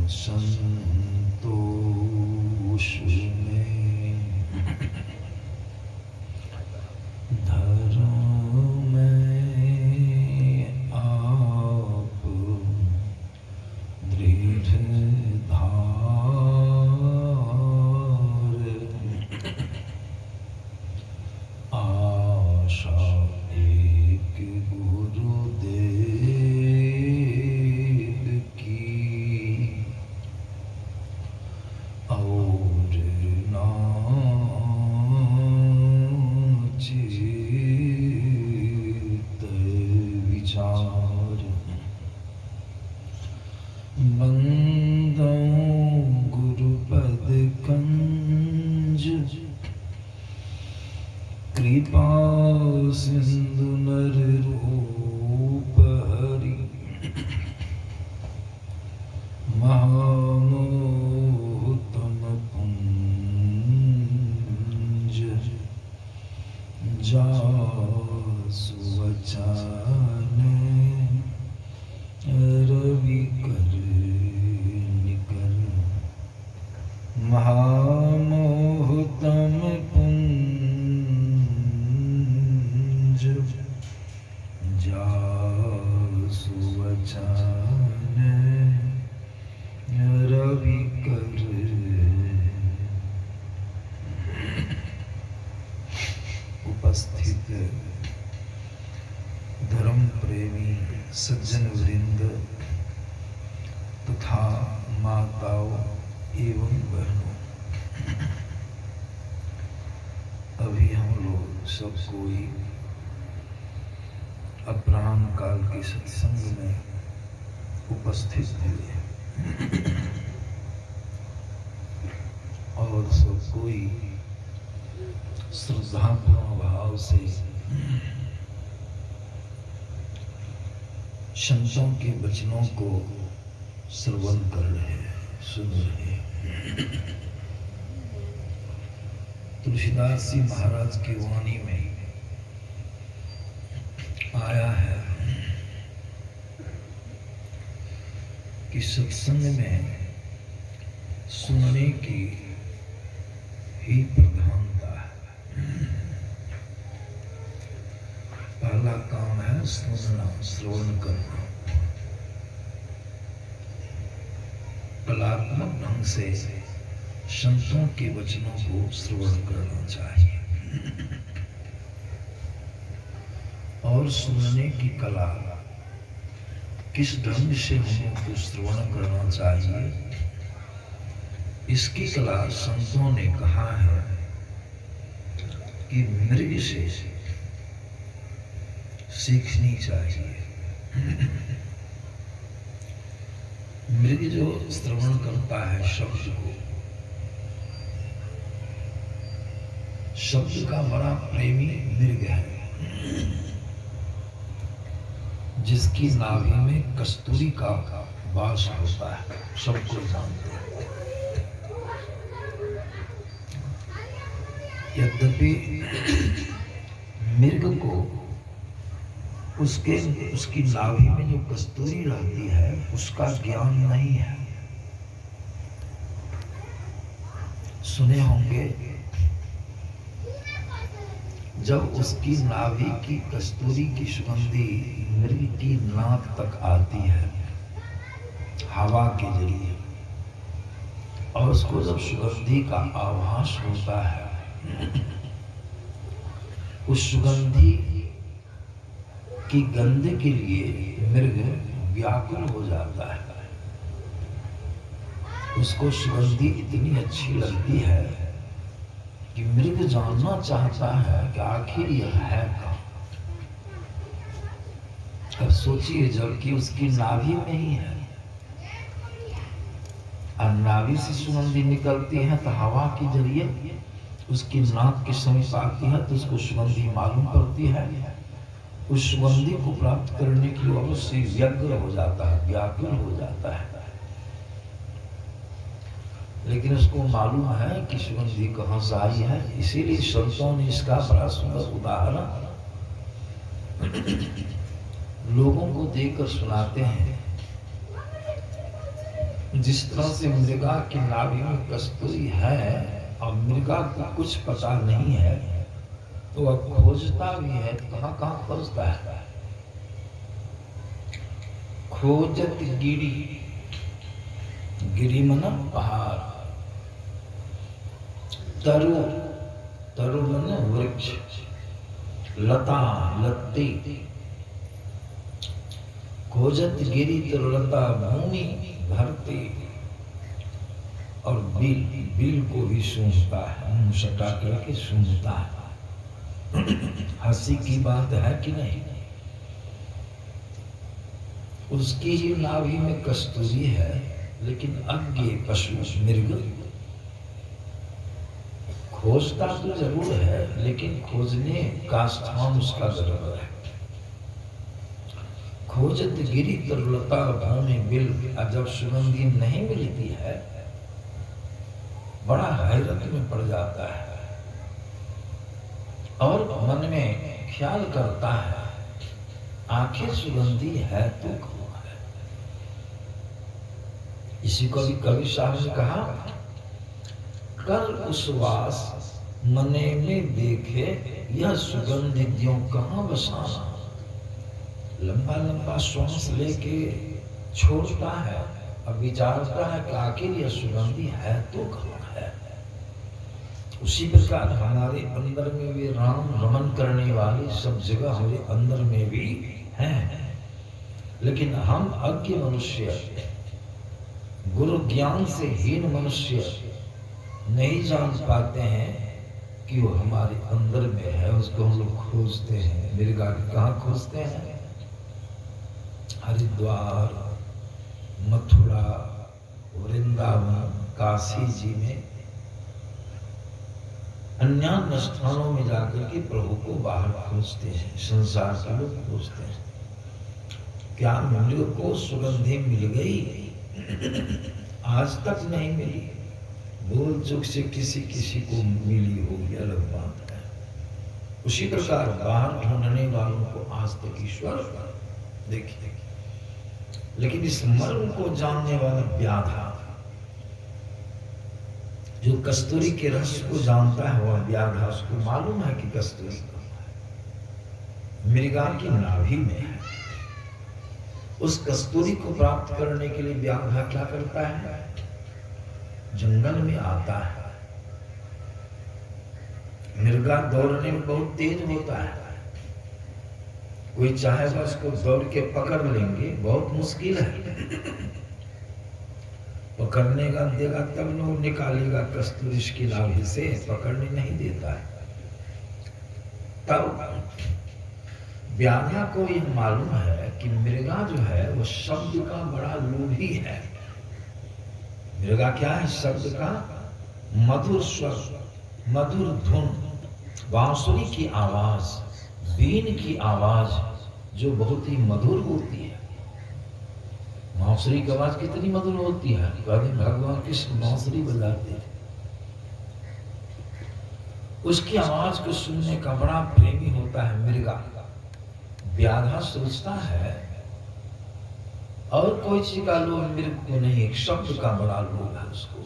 संतोष में धर्म में आप दृढ़ धार आशा एक गुरुदेव की और नाचित विचार बंदों गुरुपद कंज कृपा सिंधु नर रूप हरि महामोहतम पुंज जासु वचन रवि कर निकर महामोहतम पुंज जासु वचन रवि कर। उपस्थित धर्म प्रेमी सज्जन वृंद तथा माताओं एवं बहनों, अभी हम लोग सब कोई अपराह्न काल के सत्संग में उपस्थित हुए और सब कोई श्रद्धापूर्ण भाव से संतों के वचनों को श्रवण कर रहे हैं, सुन रहे हैं। तुलसीदास जी महाराज की वाणी में आया है कि सत्संग में सुनने की ही प्रधानता है। पहला काम है सुनना, श्रवण करना। कलात्मक ढंग से संतों के वचनों को श्रवण करना चाहिए और सुनने की कला किस ढंग से हमको श्रवण करना चाहिए, इसकी कला संतों ने कहा है कि मृग से सीखनी चाहिए। मृग जो श्रवण करता है शब्द को, शब्द का बड़ा प्रेमी मृग है, जिसकी नाभि में कस्तूरी का वास होता है, सबको जानते हैं। यद्यपि मृग को उसकी नाभि में जो कस्तूरी रहती है उसका ज्ञान नहीं है। सुने होंगे जब उसकी नाभि की कस्तूरी की सुगंधी मृग की नाक तक आती है हवा के जरिए, और उसको जब सुगंधी का आभास होता है, उस सुगंधी की गंध के लिए मृग व्याकुल हो जाता है। उसको सुगंधी इतनी अच्छी लगती है कि मृग जानना चाहता है कि आखिर यह है कहाँ। अब सोचिए, जबकि उसकी नाभि में ही है, और नाभि से सुगंधी निकलती है तो हवा के जरिए उसकी नाक के समीप आती है तो उसको सुगंधी मालूम पड़ती है। उस सुगंधी को प्राप्त करने के लिए अवश्य व्यग्र हो जाता है, व्याकुल हो जाता है। लेकिन उसको मालूम है कि सुगंधी कहाँ से आई है, इसीलिए संतों ने इसका बड़ा सुंदर उदाहरण लोगों को देकर सुनाते हैं। जिस तरह से मृगा की नाभि में कस्तूरी है और मृगा को कुछ पता नहीं है, तो वह खोजता भी है, कहाँ कहाँ खोजता है। खोजत गिरी, गिरी मना पहाड़, तरु, तरु मना वृक्ष, लता लत्ती, खोजत गिरी तरुलता भूमि धरती, और बिल, बिल को भी सूंघता है, मुंह सटा करके सूंघता है। हंसी की बात है कि नहीं। उसकी ही नाभि में कस्तूरी है, लेकिन अज्ञ पशु मृग खोजता तो जरूर है, लेकिन खोजने का स्थान उसका गलत है। खोजत गिरी तरुलता भूमि बिल, जब सुगंधी नहीं मिलती है बड़ा हैरत में पड़ जाता है और मन में ख्याल करता है, आखिर सुगंधी है तो कौन है। इसी को भी कवि साहब ने कहा, कर उसवास मने में देखे, यह सुगंध ज्यों कहाँ बसाना। लंबा लंबा श्वास लेके छोड़ता है और विचारता है कि आखिर यह सुगंधी है तो कहाँ है। उसी प्रकार हमारे अंदर में वे राम रमन करने वाले सब जगह हमारे अंदर में भी हैं, लेकिन हम अज्ञ मनुष्य, गुरु ज्ञान से हीन मनुष्य नहीं जान पाते हैं कि वो हमारे अंदर में है। उसको हम लोग खोजते हैं। मृगा कहाँ खोजते हैं? हरिद्वार, मथुरा, वृंदावन, काशी जी में, अन्य स्थानों में जाकर के प्रभु को बाहर खोजते हैं। संसार के लोग खोजते हैं। क्या मृग को सुगंधी मिल गई? आज तक नहीं मिली। भूल चूक से किसी किसी को मिली होगी, अलग बात है। उसी प्रकार बाहर ढूंढने वालों को आज तक ईश्वर देखिए, लेकिन इस मर्म को जानने वाला व्याधा, जो कस्तूरी के रस को जानता है वह व्याधा, उसको मालूम है कि कस्तूरी मृगा की नाभि में है। उस कस्तूरी को प्राप्त करने के लिए व्याधा क्या करता है? जंगल में आता है। मृगा दौड़ने में बहुत तेज होता है। कोई चाहेगा उसको दौड़ के पकड़ लेंगे, बहुत मुश्किल है। पकड़ने का देगा तब न वो निकालेगा कस्तूरी की नाभि से, पकड़ने नहीं देता है। तब व्याधा को यह मालूम है कि मृगा जो है वो शब्द का बड़ा लोभी है। मृगा क्या है? शब्द का मधुर स्वर, मधुर धुन, बांसुरी की आवाज, बीन की आवाज जो बहुत ही मधुर होती है। बांसुरी की आवाज कितनी मधुर होती है। भगवान कृष्ण बांसुरी बजाते हैं। उसकी आवाज को सुनने का बड़ा प्रेमी होता है मृगा। व्याधा सोचता है और कोई चीज का लोभ मृग को नहीं, एक शब्द का बड़ा लोभ है उसको।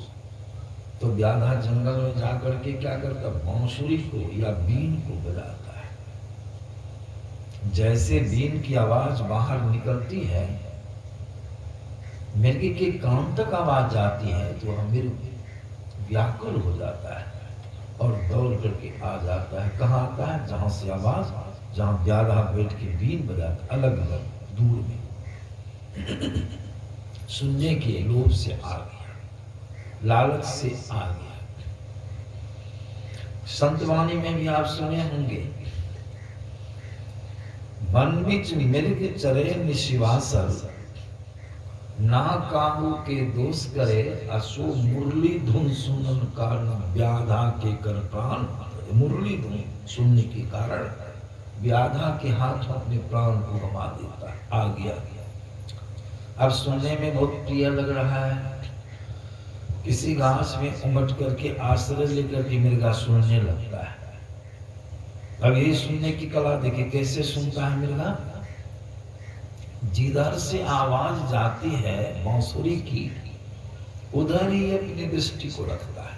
तो व्याधा जंगल में जाकर के क्या करता? बांसुरी को या बीन को बजाता है। जैसे बीन की आवाज बाहर निकलती है, मृग के कान तक आवाज जाती है, तो मृग व्याकुल हो जाता है और दौड़ करके आ जाता है। कहाँ आता है? जहां से आवाज, जहां व्याधा बैठ के बीन बजाता, अलग अलग दूर में। सुनने के लोभ से आ गया, लालच से आ गया। संतवाणी में भी आप सुने होंगे, वन बिच मृग चरे निशिवासर, ना काहू के दोष करे, असो मुरली धुन सुनन कारण व्याधा के कर प्राण। मुरली धुन सुनने के कारण व्याधा के हाथ अपने प्राण को गवा देता है। आ गया। अब सुनने में बहुत प्रिय लग रहा है। किसी घास में उमट करके आश्रय लेकर के मृगा सुनने लगता है। अब ये सुनने की कला देखिए कैसे सुनता है मृगा। जिधर से आवाज जाती है बांसुरी की, उधर ही अपनी दृष्टि को रखता है।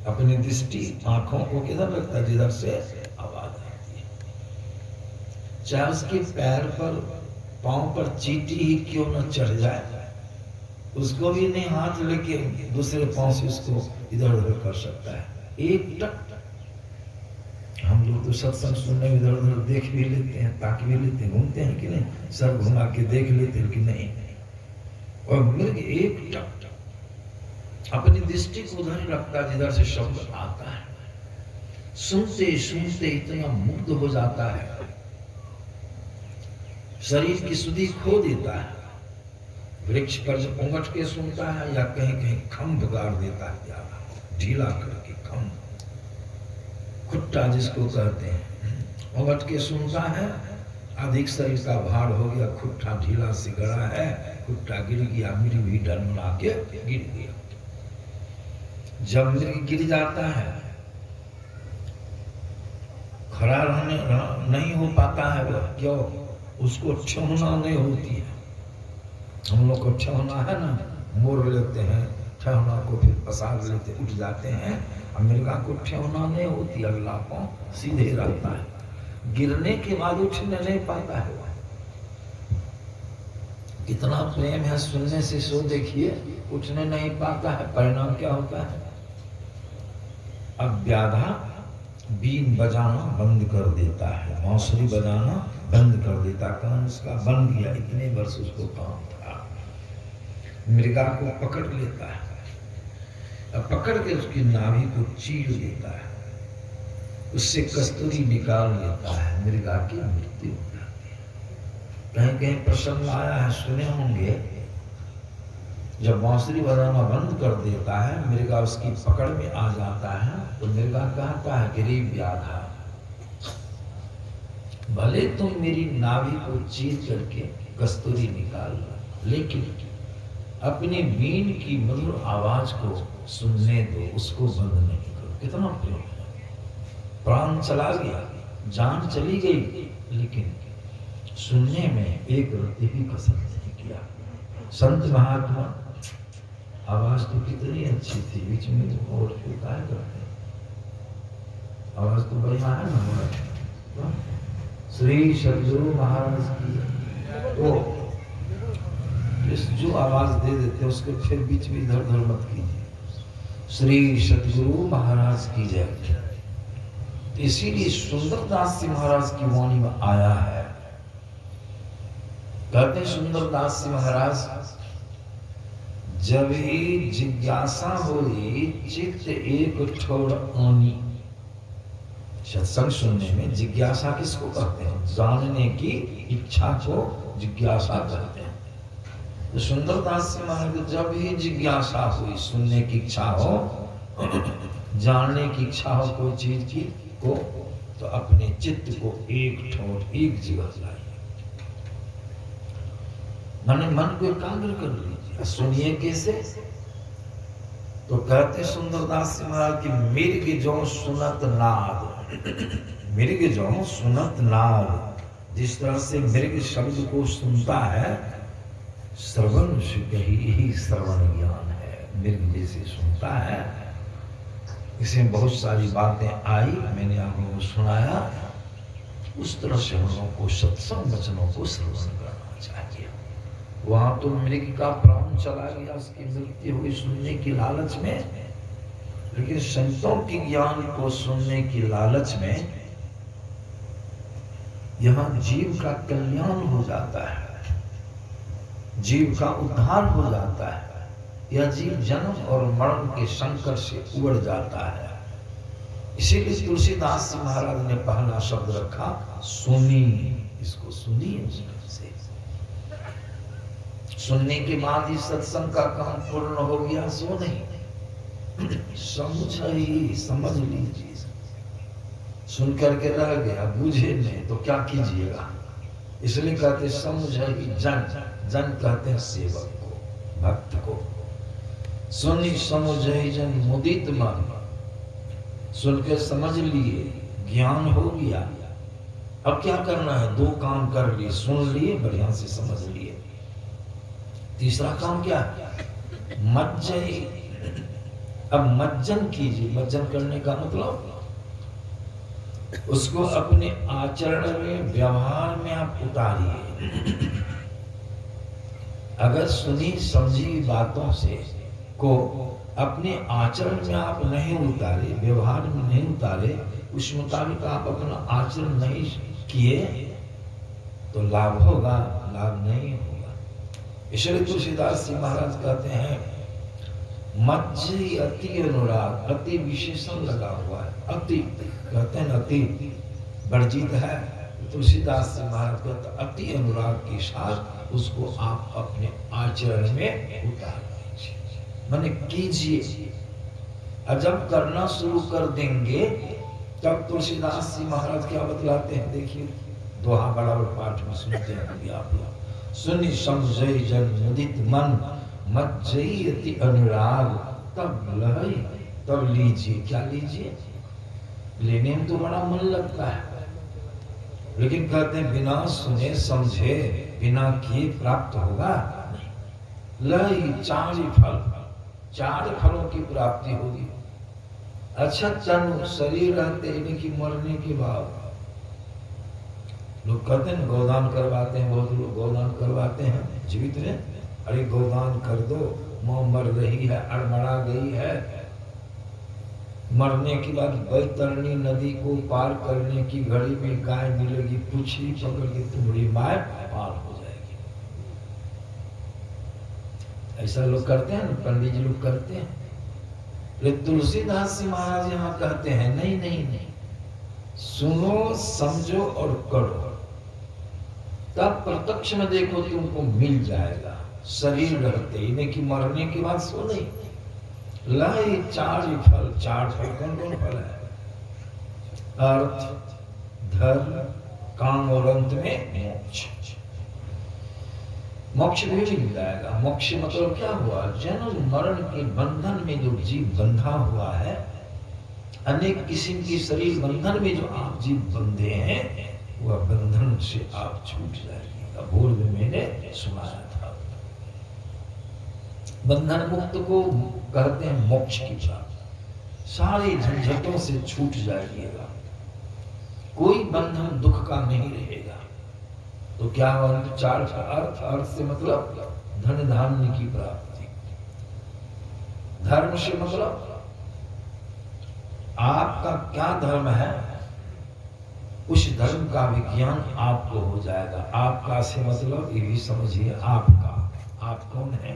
अपनी दृष्टि आंखों को किधर रखता है? जिधर से आवाज आती है। चाहे उसके पैर पर, पांव पर चींटी ही क्यों न चढ़ जाए, उसको भी नहीं हाथ लेके दूसरे पांव से उसको इधर उधर कर सकता है। एक टक। हम लोग तो सत्संग सुनने में इधर उधर देख भी लेते हैं, ताक भी लेते हैं, घूमते हैं कि नहीं, सर घुमा के देख लेते हैं कि नहीं। और मृग एक टक अपनी दृष्टि को उधर ही रखता है जिधर से शब्द आता है। सुनते सुनते इतना मुग्ध हो जाता है, शरीर की सुधि खो देता है। वृक्ष पर जब उंगट के सुनता है या कहीं कहीं खम्भ गाड़ देता है, ज्यादा ढीला करके खम्भ, खुट्टा जिसको कहते हैं, उंगट के सुनता है, अधिक शरीर का भार हो गया, खुट्टा ढीला से गड़ा है, खुट्टा गिर गया, मृग भी डरमरा के गिर गया। जब मृग गिर जाता है, खड़ा रहने नहीं हो पाता है, वो क्यों? उसको ठहना नहीं होती है। हम लोग को ठहना है ना, मोड़ लेते हैं, ठहना को फिर पसार लेते, उठ जाते हैं। अमेरिका को ठहना नहीं होती, अगला पांव सीधे रहता है, गिरने के बाद उठने नहीं पाता है। कितना प्रेम है सुनने से, सो देखिए उठने नहीं पाता है, परिणाम क्या होता है? अब व्याधा बीन बजाना बंद कर देता है, बांसुरी बजाना बंद कर देता, कान उसका बंद गया। इतने वर्ष उसको काम था। मृगा को पकड़ लेता है, अब पकड़ के उसकी नाभि को चीर देता है, उससे कस्तूरी निकाल लेता है, मृगा की मृत्यु हो जाती है। कहीं कहीं प्रसंग आया है, सुने होंगे, जब बांसुरी बजाना बंद कर देता है, मृगा उसकी पकड़ में आ जाता है, तो मृगा कहता है, गरीब व्याधा, भले तुम मेरी नाभि को चीर करके कस्तूरी निकाल लो, लेकिन अपनी बीन की मधुर आवाज को सुनने दो, उसको बंद नहीं करो। कितना प्रेम है। प्राण चला गया, जान चली गई, लेकिन सुनने में एक रत्ती भी कसर नहीं किया। संत महात्मा आवाज तो कितनी अच्छी थी, बीच में तो और क्या करते, आवाज तो बढ़िया है ना। श्री सदगुरु महाराज की तो जो आवाज दे देते उसको फिर बीच में इधर उधर मत कीजिए। श्री सदगुरु महाराज की जय। इसीलिए सुंदरदास जी महाराज की वाणी में आया है, कहते हैं सुंदरदास जी महाराज, जब ही जिज्ञासा हुई चित्त एक ठोर आनी। सत्संग सुनने में जिज्ञासा किसको कहते हैं? जानने की इच्छा को जिज्ञासा कहते हैं। तो सुंदरदास जी महाराज, जब ही जिज्ञासा हुई, सुनने की इच्छा हो, जानने की इच्छा हो कोई चीज की को, तो अपने चित्त को एक ठोर एक जगह लाइए, मन को एकाग्र कर लीजिए। सुनिए कैसे? तो कहते सुंदरदास जी महाराज की, मृग जो सुनत नाद, मृग जो सुनत नाद, जिस तरह से मृग शब्द को सुनता है, श्रवण ही श्रवण ज्ञान है, मृग जैसे सुनता है। इसमें बहुत सारी बातें आई, मैंने आप लोगों को सुनाया। उस तरह से हम लोगों को सत्संग वचनों को श्रवण करना चाहिए। वहां तो मृग का प्राण चला गया, उसकी मृत्यु हुई सुनने की लालच में, लेकिन संतों की ज्ञान को सुनने की लालच में यहाँ जीव का कल्याण हो जाता है, जीव का उद्धार हो जाता है। यह जीव जन्म और मरण के संकट से उड़ जाता है। इसीलिए तुलसीदास जी महाराज ने पहला शब्द रखा सुनी। इसको सुनिए से। सुनने के बाद ही सत्संग का काम पूर्ण हो गया, सो नहीं, समझ लीजिए। सुन करके रह गया, बुझे नहीं तो क्या कीजिएगा? इसलिए कहते समझई जन, जन कहते हैं सेवक को, भक्त को। सुनी समझई जन मुदित मन, सुनकर समझ लिए, ज्ञान हो गया। अब क्या करना है? दो काम कर लिए, सुन लिए, बढ़िया से समझ लिए। तीसरा काम क्या है? मज्जई, अब मज्जन कीजिए। मज्जन करने का मतलब उसको अपने आचरण में, व्यवहार में आप उतारिए। अगर सुनी समझी बातों से को अपने आचरण में आप नहीं उतारे, व्यवहार में नहीं उतारे, उस मुताबिक आप अपना आचरण नहीं किए तो लाभ होगा, लाभ नहीं होगा। इसलिए तुलसीदास जी महाराज कहते हैं मज्जई अति अनुराग, अति विशेषण लगा हुआ है। अति कहते हैं अति वर्जित है। तुलसीदास जी महाराज कहते हैं अति अनुराग के साथ उसको आप अपने आचरण में उतार दीजिए, माने कीजिए। और जब करना शुरू कर देंगे तब तुलसीदास जी महाराज क्या बतलाते हैं, देखिए दोहा बराबर पाठ में सुनते हैं आप लोग। सुनि समझई जन मुदित मन, मज्जई अति अनुराग, तब लहई तब लीजिए। क्या लीजिए? लेने में तो बड़ा मन लगता है, लेकिन कहते हैं बिना सुने समझे, बिना किए प्राप्त होगा नहीं। लहई चार फल, चार फलों की प्राप्ति होगी। अच्छा तनु शरीर रहते यानी कि मरने के बाद लोग कहते हैं गोदान करवाते हैं, बहुत लोग गोदान करवाते हैं जीवित में। अरे गोदान कर दो, मां मर रही है, अड़मड़ा गई है, मरने के बाद बैतरणी नदी को पार करने की घड़ी में गाय मिलेगी, पूछली पकड़ के तुम्हारी माय पार हो जाएगी। ऐसा लोग करते हैं, पंडित जी लोग करते हैं। तुलसीदास जी महाराज यहाँ कहते हैं नहीं नहीं नहीं, सुनो समझो और करो, तब प्रत्यक्ष में देखो तुमको मिल जाएगा। शरीर रहते यानी कि मरने के बाद सो नहीं। लाई चार फल, चार फल कौन कौन फल है? अर्थ, धर्म, काम और अंत में मोक्ष। मोक्ष भी मिल जाएगा। मोक्ष मतलब क्या हुआ? जन्म मरण के बंधन में जो जीव बंधा हुआ है, अनेक किस्म की शरीर बंधन में जो आप जीव बंधे हैं, वह बंधन से आप छूट जाएंगे। पूर्व में मैंने सुनाया था, बंधन मुक्त को कहते हैं मोक्ष की प्राप्ति। सारे झंझटों से छूट जाइएगा, कोई बंधन दुख का नहीं रहेगा। तो क्या हुआ? चार अर्थ, अर्थ से मतलब धन धान्य की प्राप्ति। धर्म से मतलब आपका क्या धर्म है, उस धर्म का विज्ञान आपको हो जाएगा। आपका से मतलब ये भी समझिए, आपका, आप कौन है?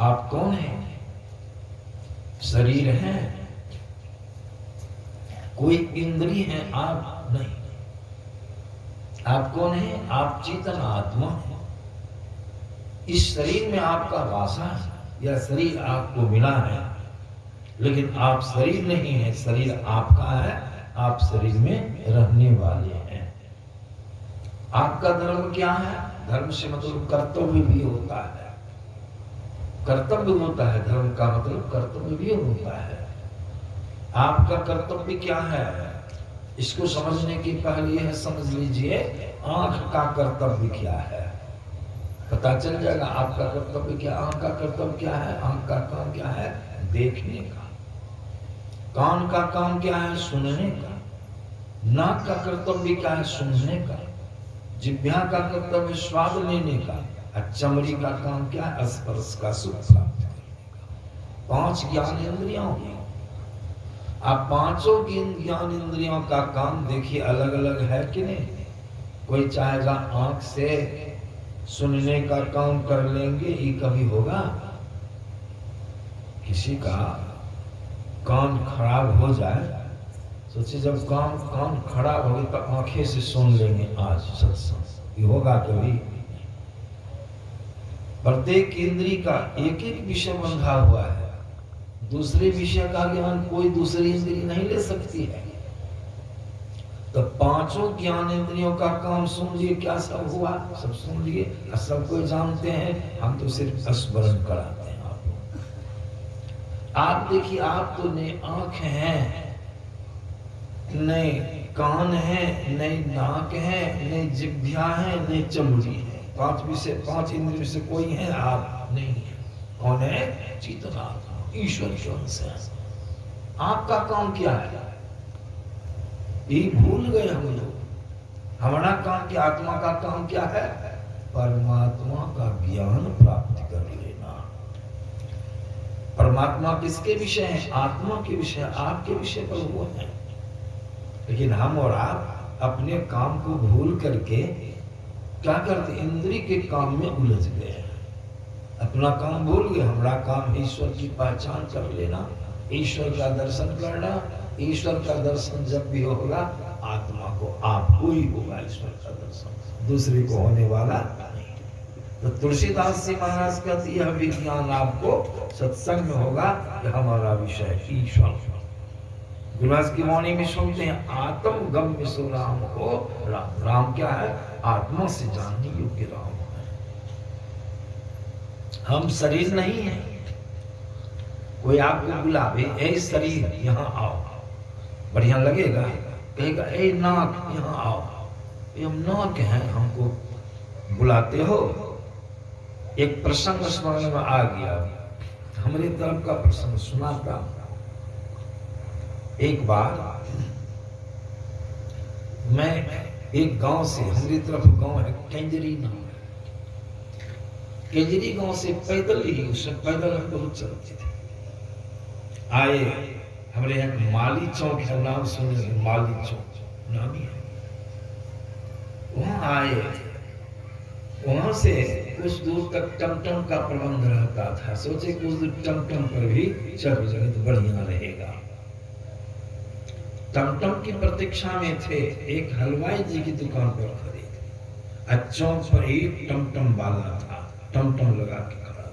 आप कौन है? शरीर है, कोई इंद्री है, आप नहीं। आप कौन है? आप चेतन आत्मा है। इस शरीर में आपका वासा है, या शरीर आपको मिला है, लेकिन आप शरीर नहीं है, शरीर आपका है। आप शरीर में रहने वाले हैं। आपका धर्म क्या है? धर्म से मतलब कर्तव्य भी होता है, कर्तव्य होता है। धर्म का मतलब कर्तव्य भी होता है। आपका कर्तव्य क्या है? इसको समझने की पहले यह समझ लीजिए, आंख का कर्तव्य क्या है, पता चल जाएगा आपका कर्तव्य क्या। आंख का कर्तव्य क्या है? आंख का काम क्या है? देखने का। कान का काम क्या है? सुनने का। नाक का कर्तव्य क्या है? सूंघने का। जिह्वा का कर्तव्य स्वाद लेने का। और चमड़ी का काम क्या है? स्पर्श का सुख प्राप्त करने का। पांच ज्ञान इंद्रियों की, आप पांचों ज्ञान इंद्रियों का काम देखिए अलग अलग है कि नहीं। कोई चाहेगा आंख से सुनने का काम कर लेंगे, ये कभी होगा? किसी का कान खराब हो जाए, सोचिए जब कान खराब हो गए तो आंखें से सुन लेंगे आज सत्संग, ये होगा कभी? प्रत्येक इंद्री का एक एक विषय बंधा हुआ है, दूसरे विषय का ज्ञान कोई दूसरी इंद्री नहीं ले सकती है। तो पांचों ज्ञान इंद्रियों का काम सुन लिए, क्या सब हुआ? सब सुन लिए, सब कोई जानते हैं, हम तो सिर्फ स्मरण कराते हैं। आप देखिए, आप तो नहीं आंख हैं, नहीं कान है, नहीं नाक है, नहीं जिह्वा है, नहीं चमड़ी है। पांच विषय, पांच इंद्रियों से कोई है आप नहीं है। कौन है? चेतनात्मा, ईश्वर के अंश है। आपका काम क्या है? ये भूल गए हम लोग। हमारा काम क्या? आत्मा का काम क्या है? परमात्मा का ज्ञान प्राप्त कर लेना। परमात्मा किसके विषय है? आत्मा के विषय, आपके विषय पर वो है। लेकिन हम और आप अपने काम को भूल करके क्या करते? इंद्रिय के काम में उलझ गए, अपना काम भूल गए। हमारा काम ईश्वर की पहचान कर लेना, ईश्वर का दर्शन करना। ईश्वर का दर्शन जब भी होगा, आत्मा को आपको ही होगा ईश्वर का दर्शन, दूसरे को होने वाला नहीं। तो तुलसीदास जी महाराज कहते यह विज्ञान आपको सत्संग में होगा कि हमारा विषय ईश्वर। गुरुदास की वाणी में सुनते हैं, आत्म गम्य सो राम हो राम। राम क्या है? आत्मा से जानने योग्य राम है। हम शरीर नहीं है। कोई आपको बुलावे, ए शरीर यहाँ आओ, बढ़िया लगेगा? कहेगा ए नाक यहाँ आओ, ये हम नाक हैं, हमको बुलाते हो। एक प्रसंग स्मरण में आ गया, हमारी तरफ का प्रसंग सुनाता। एक बार मैं एक गांव से, हमारी तरफ गांव है केंजरी नाम है, केंजरी गांव से पैदल ही, उससे पैदल हम बहुत चलते थे। आए हमारे यहाँ माली चौक है, नाम सुने? माली चौक नाम ही है। वहां आए, वहां से कुछ दूर तक टमटम का प्रबंध रहता था। सोचे कुछ दूर टमटम पर भी चल जाए तो बढ़िया रहेगा। टमटम की प्रतीक्षा में थे। एक हलवाई जी की दुकान पर खड़े, चौक पर ही टमटम वाला था, टमटम लगा के खड़ा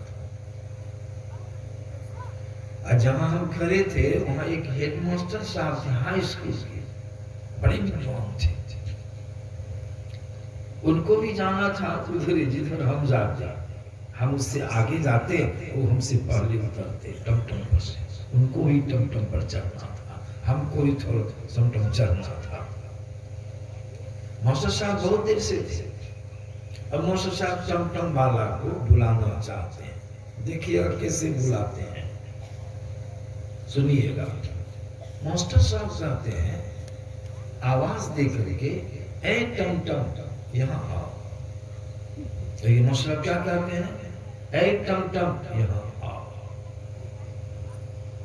था। जहां हम खड़े थे वहां एक हेडमास्टर साहब थे, हाई स्कूल के, बड़े विद्वान थे। उनको भी जाना था उधर जिधर हम जाते। हम उससे आगे जाते, वो हमसे पहले उतरते टमटम पर से। उनको ही टमटम पर चढ़ना था, हमको ही थोड़ा टमटम चढ़ना था। मास्टर साहब बहुत देर से थे। अब मास्टर साहब टमटम वाला को बुलाना चाहते हैं। देखिएगा कैसे बुलाते हैं, सुनिएगा। मास्टर साहब कहते हैं, आवाज दे करके, ए टमटम यहाँ आओ। तो ये मास्टर क्या कहते हैं? ए टमटम यहाँ आओ।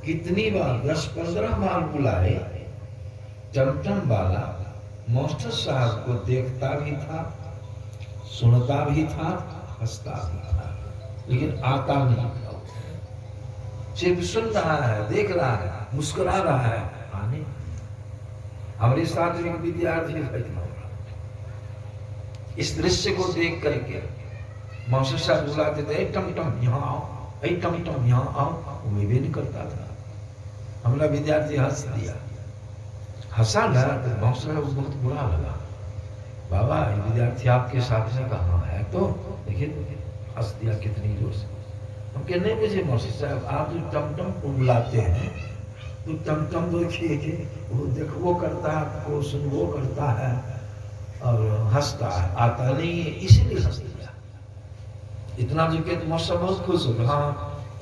कितनी बार? 10-15 बार बुलाए। टमटम वाला मास्टर साहब को देखता भी था, सुनता भी था, हंसता भी था, लेकिन आता नहीं था। सिर्फ सुन रहा है, देख रहा है, मुस्कुरा रहा है, आने। हमारे साथ एक विद्यार्थी इस दृश्य को देख करके मास्टर साहब बुलाते थे, टमटम यहाँ आओ, टमटम यहाँ आओ, वो भी नहीं करता था। हमारा विद्यार्थी हंस दिया, हंसा ना तो मास्टर साहब को बहुत बुरा लगा। बाबा ये विद्यार्थी आपके साथ में कहाँ है? तो देखिए हंस दिया कितनी जोर से। हम कहने मुझे मास्टर साहब आप जो टमटम को बुलाते हैं तो टमटम देखिए, वो देखो वो करता है, वो सुन वो करता है और हंसता है, आता नहीं है, इसीलिए हंस दिया। इतना जो कहते मास्टर बहुत खुश हो गया। हाँ,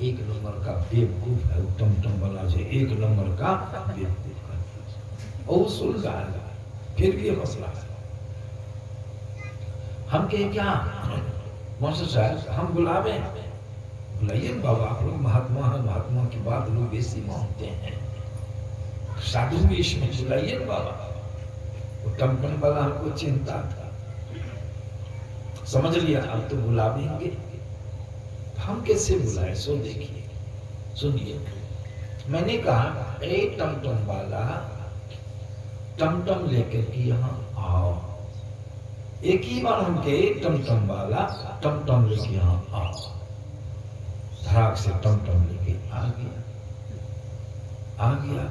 एक नंबर का बेवकूफ है टमटम वाला, जो एक नंबर का बेवकूफ है। और सुन रहा है, फिर भी हंस रहा है। हम कहे क्या मास्टर साहब, हम बुलावे? बुलाइए बाबा, आप लोग महात्मा हैं, महात्मा की बात लोग ऐसी मानते हैं, साधु भी इसमें बुलाइए बाबा। टमटम वाला हमको चिंता था, समझ लिया, अब तो बुलावेंगे। हम कैसे बुलाए? सो देखिए, सुनिए। मैंने कहा ए टमटम वाला, टमटम लेकर के यहाँ आओ। एक ही बार हम कहे टमटम वाला, टमटम लेके यहाँ आओ। धड़ाक से टमटम लेके आ गया।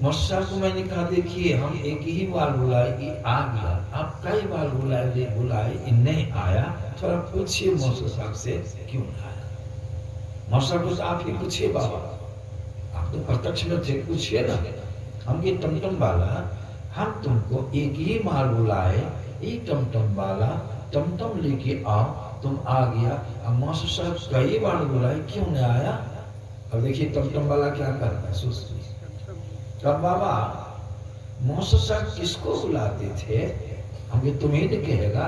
मास्टर को मैंने कहा देखिए हम एक ही बार बुलाए, ये आ गया, आप कई बार बुलाए नहीं आया, थोड़ा पूछिए मास्टर साहब से क्यों नहीं आया। मास्टर को आप ही पूछिए बाबा, आप तो प्रत्यक्ष में थे, पूछिए ना। हम ये टमटम वाला, हम तुमको एक ही बार बुलाए, ये टमटम वाला टमटम लेके आओ, तुम आ गया। अब मौसम साहब कई बार बुलाए, क्यों नहीं आया? अब देखिए टमटम वाला क्या करता है, सोचिए। कब बाबा मौसम साहब किसको बुलाते थे? हम तुम्हें नहीं कहेगा।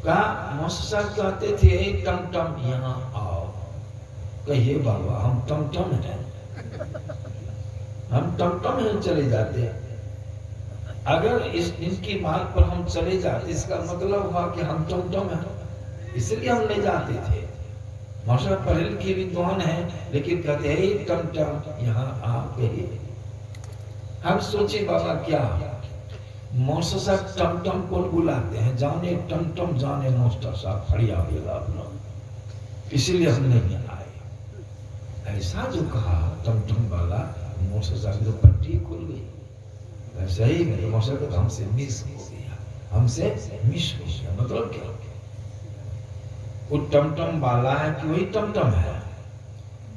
कहा मौसम साहब कहते थे टमटम यहाँ आओ। कहिए बाबा हम टमटम हैं, हम टमटम हैं, चले जाते। अगर इनकी मार्ग पर हम चले जाते, इसका मतलब हुआ कि हम टमटम हैं, इसलिए हम ले जाते थे। मौसा पढ़े लिखे विद्वान है, लेकिन कहते हैं टमटम यहाँ आ गए। हम सोचे बाबा क्या मौसा साहब टमटम को बुलाते हैं, जाने टमटम जाने मौसा साहब फड़िया अपना, इसीलिए हम नहीं आए। ऐसा जो कहा टमटम वाला, मौसा साहब तो पट्टी खुल गई। सही में मौसा को हमसे मिस हो गया, हमसे मिस हो गया। मतलब क्या? वो टमटम वाला है कि वही टमटम है?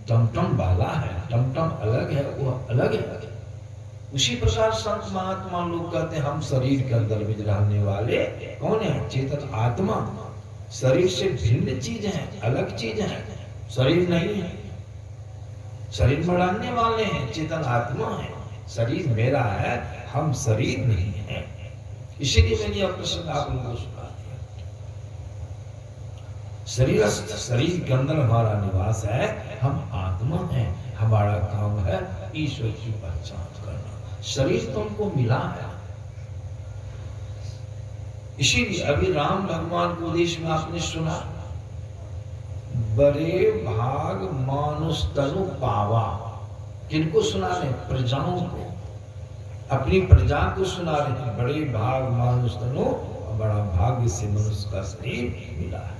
टमटम वाला है, टमटम अलग है, वो अलग है। उसी प्रकार संत महात्मा लोग कहते हैं हम शरीर के अंदर में रहने वाले कौन है? चेतन आत्मा। शरीर से भिन्न चीज है, अलग चीज है, शरीर नहीं है। शरीर में रहने वाले हैं, चेतन आत्मा है। शरीर मेरा है, हम शरीर नहीं है। इसीलिए मैंने यह प्रश्न आप लोगों को सुना दिया। शरीर के अंदर हमारा निवास है, हम आत्मा है। हमारा काम है ईश्वर की पहचान करना। शरीर तो हमको मिला है। इसीलिए अभी राम भगवान के उपदेश में आपने सुना, बड़े भाग मानुष तनु पावा। किनको सुना रहे? प्रजाओं को, अपनी प्रजा को सुना रहे हैं। बड़े भाग मानुष तनु, बड़ा भाग्य से मनुष्य का शरीर मिला है।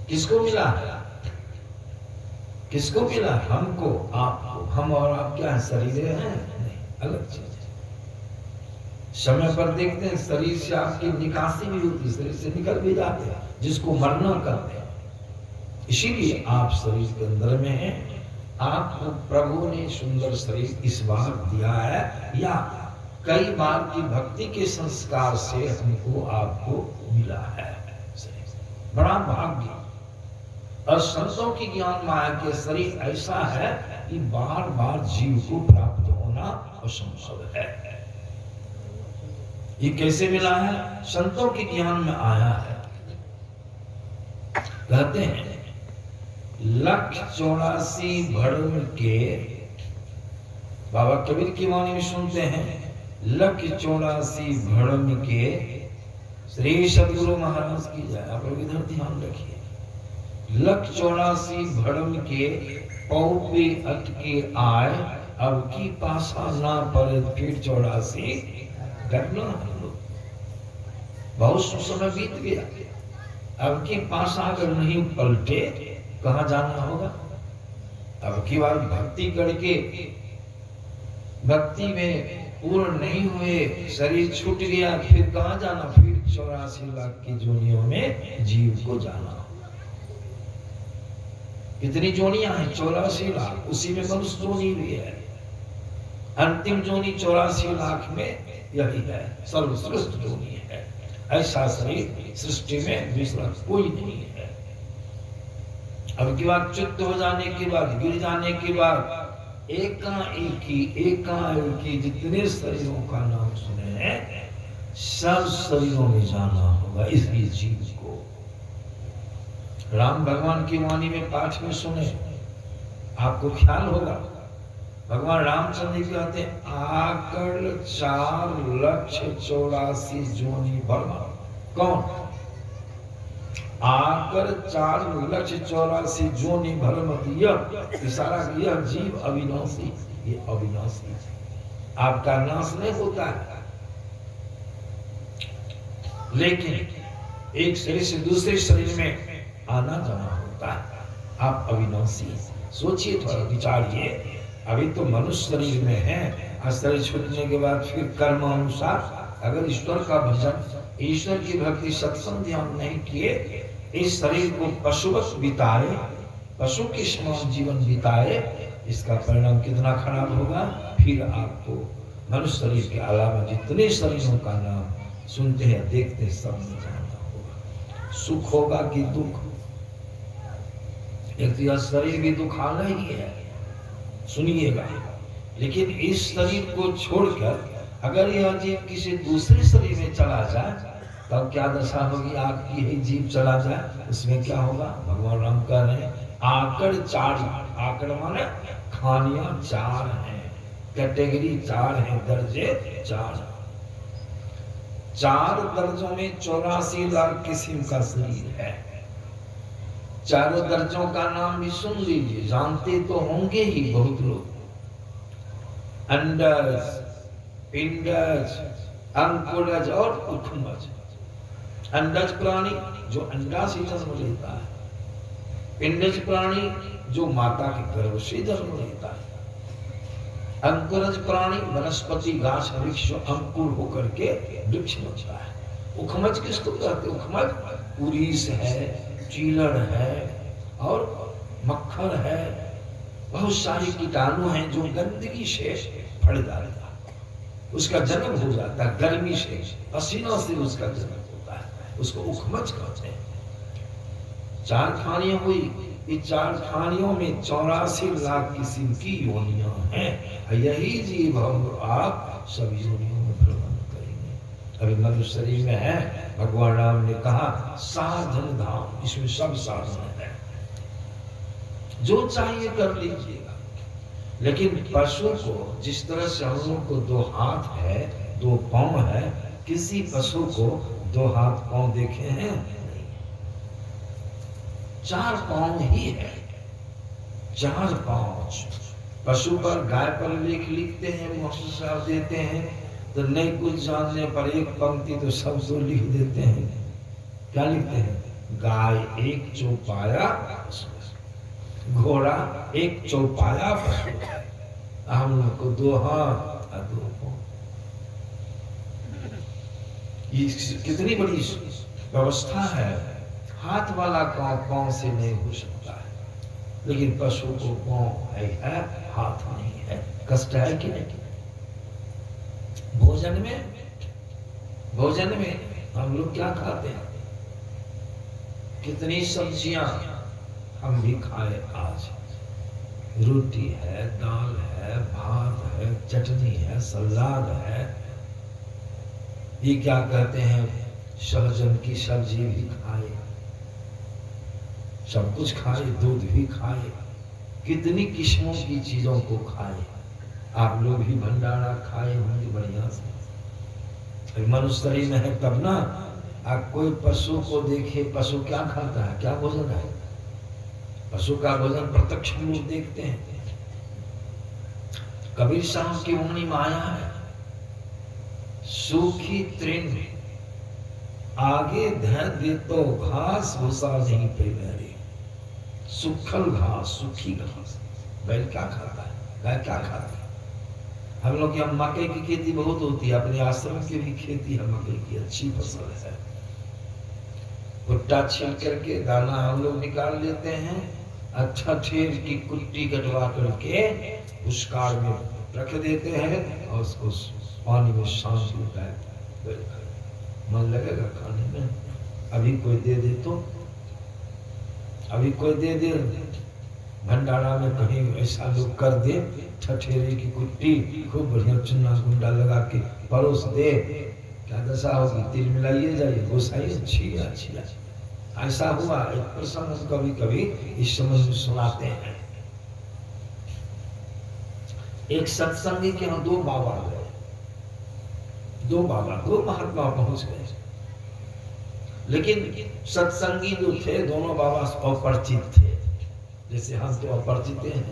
किसको मिला है? किसको मिला? हमको, आपको। हम और आप क्या है? शरीर है? नहीं, अलग चीज है। समय पर देखते हैं शरीर से आपकी निकासी भी होती है, शरीर से निकल भी जाते हैं, जिसको मरना कहते हैं। इसीलिए आप शरीर के अंदर में हैं। आपको प्रभु ने सुंदर शरीर इस बार दिया है, या कई बार की भक्ति के संस्कार से हमको आपको मिला है शरीर। बड़ा भाग्य। और संतों की ज्ञान माया के शरीर ऐसा है कि बार बार जीव को प्राप्त होना असंभव है। ये कैसे मिला है? संतों के ज्ञान में आया है। कहते हैं 184 भड़म के, बाबा कबीर की वाणी में सुनते हैं 184 भड़म के श्री सदगुरु महाराज की जय। आप लोग इधर ध्यान रखिए। 184 भड़म के पौ पे अटके आए, अब की पासा ना पर फिर 84 घटना। हम लोग बहुत समय बीत गया, अब की पासा अगर नहीं पलटे कहाँ जाना होगा? अब की बार भक्ति करके भक्ति में पूर्ण नहीं हुए, शरीर छूट गया, फिर कहाँ जाना? फिर 84 लाख की जोनियों में जीव को जाना होगा। कितनी जोनियां हैं? 84 लाख। उसी में मनुष्य जोनी भी है। अंतिम जोनी 84 लाख में यही है, सर्वश्रेष्ठ जोनी है। ऐसा शरीर सृष्टि में दूसरा कोई नहीं है। अब की बात चित्त हो जाने के बाद, गिर जाने के बाद एकाएकी जितने शरीरों का नाम सुने हैं, सब शरीरों में जाना होगा इस जीव को। राम भगवान की वाणी में पाठ में सुने, आपको ख्याल होगा भगवान रामचंद्र जी कहते हैं आकर 4,84,000 जोनी भरमा। कौन? आकर 4,84,000 जोनी भरम दिया। इशारा किया जीव अविनाशी, ये अविनाशी, आपका नाश नहीं होता है, लेकिन एक शरीर से दूसरे शरीर में आना जाना होता है। आप अविनाशी। सोचिए, थोड़ा विचारिए। अभी तो मनुष्य शरीर में है, और शरीर छूटने के बाद फिर कर्म अनुसार अगर ईश्वर का भजन, ईश्वर की भक्ति, सत्संग ध्यान नहीं किए, इस शरीर को पशुवत बिताए, पशु के समान जीवन बिताए, इसका परिणाम कितना खराब होगा। फिर आपको मनुष्य शरीर के अलावा जितने शरीरों का नाम सुनते हैं, देखते हैं, सब में जाना होगा। सुख होगा कि दुख। एक तो यह शरीर भी दुखाना ही है, सुनिएगा। लेकिन इस शरीर को छोड़कर अगर यह जीव किसी दूसरे शरीर में चला जाए तब क्या दशा होगी? आपकी ही जीव चला जाए, उसमें क्या होगा? भगवान राम कह रहे हैं आकड़ चार। आकड़ माने खानियां चार हैं, कैटेगरी चार हैं, दर्जे चार। चार दर्जों में 84 लाख किस्म का शरीर है। चारों दर्जों का नाम भी सुन लीजिए, जानते तो होंगे ही बहुत लोग। अंडज, पिंडज, अंकुरज और उखमज। अंडज प्राणी जो अंडा से जन्म लेता है, पिंडज प्राणी जो माता के गर्भ से जन्म लेता है, अंकुरज प्राणी वनस्पति घास वृक्ष अंकुर होकर के वृक्ष बनता है। उखमज किसको कहते हैं? उखमज उरीस है, चीलड़ है और मक्खन है, बहुत सारे कीटाणु हैं जो गंदगी से फट जाता है, उसका जन्म हो जाता है गर्मी से, पसीनों से उसका जन्म होता है, उसको उखमज कहते हैं। चार खानियां हुई, इस चार खानियों में 84 लाख किस्म की योनियां हैं। यही जीव हम आप सभी योनियों में भ्रमण करेंगे। अभी मनुष्य शरीर में है, भगवान राम ने कहा साधन धाम, इसमें सब साधन है, जो चाहिए कर लीजिएगा। लेकिन पशु को जिस तरह से हम लोग को 2 हाथ है, 2 पांव है, किसी पशु को 2 हाथ पांव देखे हैं? नहीं, 4 पांव ही है, 4 पांव। पशु पर, गाय पर लेख लिखते हैं, मास्टर साहब देते हैं, तो नहीं कुछ जानने पर एक पंक्ति तो सब जो लिख देते हैं। क्या लिखते हैं? गाय एक चौपाया, घोड़ा एक चौपाया पशु है, हम लोग को 2 हाथ और 2 पांव। ये कितनी बड़ी व्यवस्था है। हाथ वाला पांव से नहीं हो सकता है, लेकिन पशु को पांव है, हाथ नहीं है। कष्ट है कि नहीं? भोजन में हम लोग क्या खाते हैं? कितनी सब्जियां हम भी खाए आज। रोटी है, दाल है, भात है, चटनी है, सलाद है, ये क्या कहते हैं, सहजन की सब्जी भी खाए, सब कुछ खाए, दूध भी खाए, कितनी किस्मों की चीजों को खाए। आप लोग भी भंडारा खाए होंगे बढ़िया से। मनुष्य शरीर में है तब ना। आप कोई पशु को देखे, पशु क्या खाता है, क्या भोजन है? पशु का भोजन प्रत्यक्ष लोग देखते हैं। कबीर साहब की वाणी में आया है, सूखी तृण आगे धर दे तो घास भूसा नहीं पे। सूखल घास, सूखी घास बैल क्या खाता है, गाय क्या खाता है? हम लोग यहाँ मकई की खेती बहुत होती है, अपने आश्रम की भी खेती है मकई की, अच्छी फसल है। भुट्टा छील करके दाना हम लोग निकाल लेते हैं, अच्छा ठेर की कुट्टी कटवा करके उस कार में रख देते हैं और उसको पानी में शांत होता है। मन लगेगा खाने में। अभी कोई दे दे तो, अभी कोई दे दे भंडारा में कहीं ऐसा लोग कर दे, ठठेरे की कुट्टी खूब बढ़िया चुन्ना गुंडा लगा के परोस दे, क्या दशा होगी? तिल मिलाइए जाइए, गोसाई अच्छी अच्छी। ऐसा हुआ एक प्रसंग कभी कभी इस समय में सुनाते हैं। एक सत्संगी के यहाँ 2 बाबा गए, 2 महात्मा पहुंच गए, लेकिन सत्संगी जो थे दोनों बाबा अपरिचित थे। जैसे हम तो अपरिचित हैं,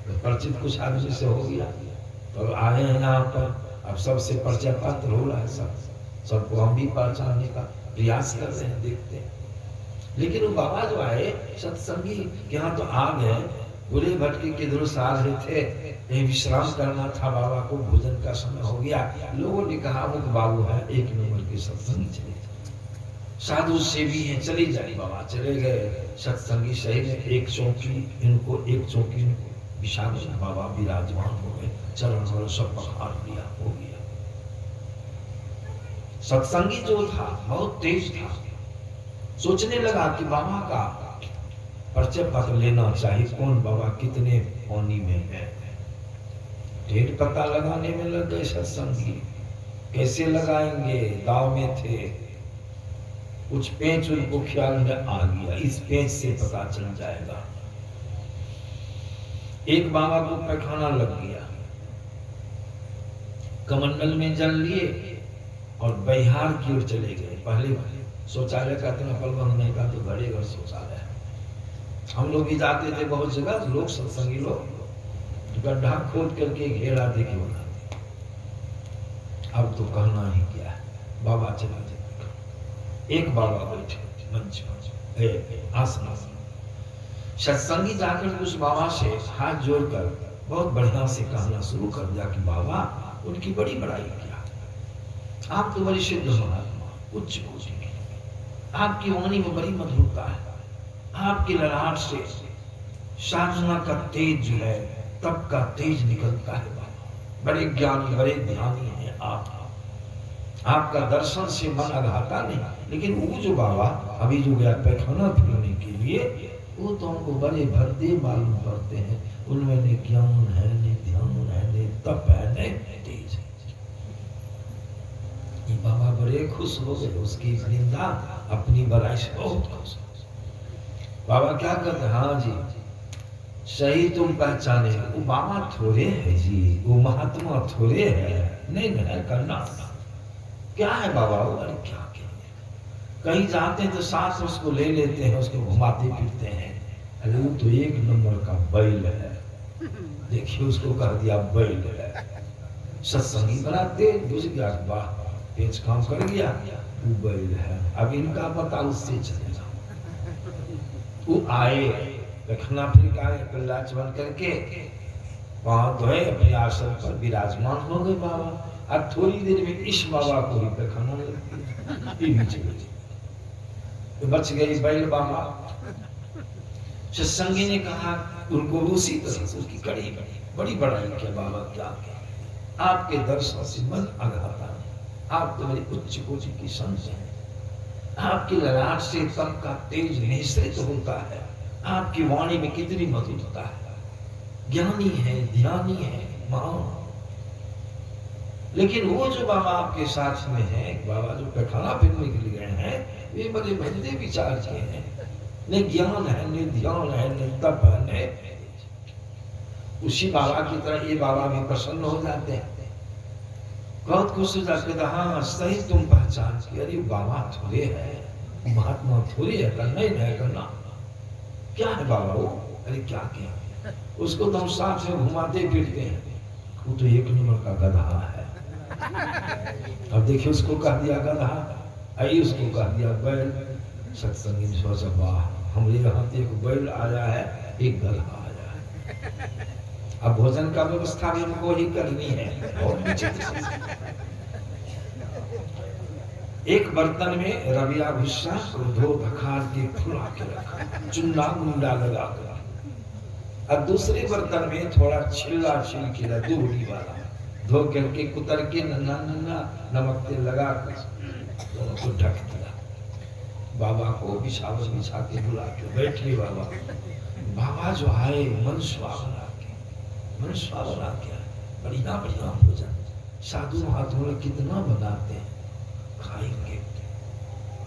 तो परिचित कुछ आदमी से हो गया तो आए हैं यहाँ पर, अब सबसे परिचय पत्र हो रहा है, सबको हम भी पहचानने का प्रयास कर रहे हैं, देखते हैं। लेकिन वो बाबा जो आए सत्संगी यहाँ तो आ गए, बुरे भटके किधरों से आ रहे थे, कहीं विश्राम करना था, बाबा को भोजन का समय हो गया। लोगों ने कहा मुख बाबू है, 1 नंबर के सत्संगी चले, साधु से भी हैं, चले जाए। बाबा चले गए, सत्संगी सही में एक चौकी विशाल बाबा विराजमान हो गए, चरण और सब पखार लिया, हो गया। सत्संगी जो था बहुत तेज था, सोचने लगा कि बाबा का परिचय पत्र लेना चाहिए, कौन बाबा कितने पानी में है। ढेर पता लगाने में लग गए सत्संगी, कैसे लगाएंगे, दाव में थे। कुछ पेंच उनको ख्याल में आ गया, इस पेंच से पता चल जाएगा। एक बाबा को पैखाना लग गया, कमंडल में जल लिए और बिहार की ओर चले गए। पहले शौचालय का इतना प्रबंध नहीं था, तो बड़े घर शौचालय। हम लोग भी जाते थे बहुत जगह, लोग सत्संगी लोग गड्ढा खोद करके घेरा दे के बनाते। अब तो कहना ही क्या है, बाबा चला जाए। एक बाबा बैठे मंच पर आसन, सत्संगी जाकर उस बाबा से हाथ जोड़कर बहुत बढ़िया से कहना शुरू कर दिया कि बाबा उनकी बड़ी बड़ाई किया, आप तो बड़ी सिद्ध महात्मा, उच्च कोटि के, आपकी वाणी में बड़ी मधुरता है, आपकी ललाट से साधना का तेज जो है, तप का तेज निकलता है। बाबा बड़े ज्ञानी, बड़े ध्यानी हैं आप, आपका दर्शन से मन अघाता नहीं। लेकिन वो जो बाबा अभी जो गया पैखाना फिरने के लिए, वो तो हमको बड़े भद्दे मालूम पड़ते हैं, उनमें न ज्ञान है, न ध्यान है, न तप है, न तेज है। ये बाबा बड़े खुश हो गए, उसकी निंदा अपनी बड़ाई से बहुत खुश हो। बाबा क्या कहते हैं, हाँ जी सही तुम पहचाने, वो बाबा थोड़े है जी, वो महात्मा थोड़े है, नहीं नहीं करना क्या है बाबा, वो अरे क्या कहीं जाते हैं तो साथ उसको ले लेते हैं, उसको घुमाते फिरते हैं। अरे वो तो एक नंबर का बैल है, देखिए उसको कह दिया बैल है। सत्संगी बनाते बुझ गया, वाह तेज काम कर गया, वो बैल है। अब इनका पता उससे चले जाओ। वो आए रखना, फिर का कल्लाच बन करके पांव धोए, अपने आसन पर विराजमान हो गए बाबा। अब थोड़ी देर में इस बाबा को ही पैखाना लग तो बच गई बैल बाबा। सत्संगी ने कहा उनको उसी तरह से उसकी कड़ी बड़ी बड़ाई किया, बाबा क्या क्या आपके दर्शन से मन अघाता है, आप तो मेरी उच्च कोटि की संत हैं, आपकी ललाट से तप का तेज निश्चित होता है, आपकी वाणी में कितनी मधुरता है, ज्ञानी है, ध्यानी है, महान। लेकिन वो जो बाबा आपके साथ में है, बाबा जो पैखाना फिरने के लिए गए हैं, वे बड़े भद्दे विचार के हैं, न ज्ञान है, न ध्यान है, न तप है, न उसी बाबा की तरह ये बाबा भी प्रसन्न हो जाते हैं, बहुत खुश हो जाते हैं। हाँ सही तुम पहचान की, अरे बाबा थोड़े है, महात्मा थोड़े है, करना ही नहीं करना क्या है बाबा वो, अरे क्या क्या उसको तो हम साथ में घुमाते फिरते हैं, वो तो एक नंबर का गधा है। अब देखिए उसको कह दिया गधा, आई उसको कह दिया बैल। सत्संगी ने सोचा वाह हमारे यहाँ एक बैल आया है, एक गधा आया है, अब भोजन का व्यवस्था भी हमको ही करनी है। और एक बर्तन में रविया भुस्सा धो धखार के फुला के रखा, चुन्ना मुंडा लगा कर, अब दूसरे बर्तन में थोड़ा छिल्ला छिल के दूरी वाला धो करके कुतर के नन्ना नन्ना नमक तेल लगा कर दोनों को ढक दिया। बाबा को बिछावर बिछा के बुला के बैठे बाबा। बाबा जो आए मन सुहावना के, मन सुहावना क्या बढ़िया बढ़िया भोजन साधु महात्मा कितना बनाते हैं, खाएंगे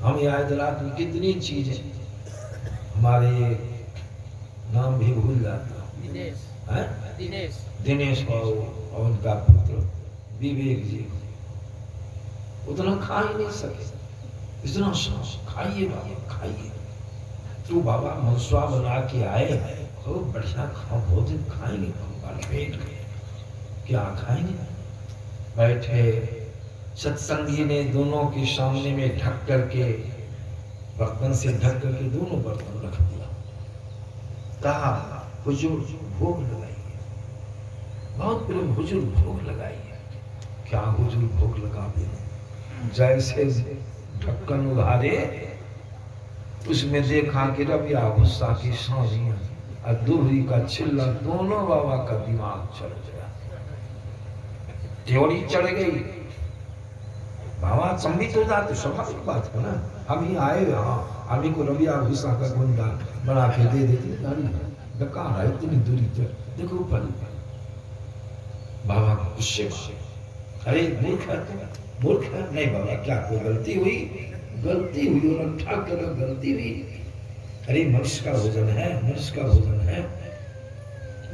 हम याद रात में कितनी चीजें, हमारे नाम भी भूल जाता, दिनेश बाबू और उनका पुत्र विवेक जी उतना खा ही नहीं सके, इतना खाइए बाबा खाइए। तो बाबा मनसुआ बना के आए, खूब बढ़िया खाओ भोजन खाएंगे, पेट क्या खाएंगे। बैठे सत्संगी ने दोनों के सामने में ढक करके बर्तन से ढक करके दोनों बर्तन रख दिया, कहा हुजूर भोग लगाइए, बहुत प्रेम हुजूर भोग लगाइए। क्या हुजूर भोग लगा दे, जैसे ढक्कन उघारे उसमें देखा कि रबिया भुस्सा की सानिया और दूरी का छिल्ला, दोनों बाबा का दिमाग चढ़ गया, त्योरी चढ़ गई। बाबा संबित हो जाते, स्वाभाविक बात है ना, हम ही आए हाँ हमें को रबिया भूसा का गुणगान बना के दे देते, कहाँ है इतनी दूरी पर, देखो ऊपर बाबा को गुस्से में, अरे मूर्ख है तुम, मूर्ख है। नहीं बाबा क्या कोई गलती हुई, गलती हुई और ठाक करो गलती हुई। अरे मनुष्य का भोजन है, मनुष्य का भोजन है,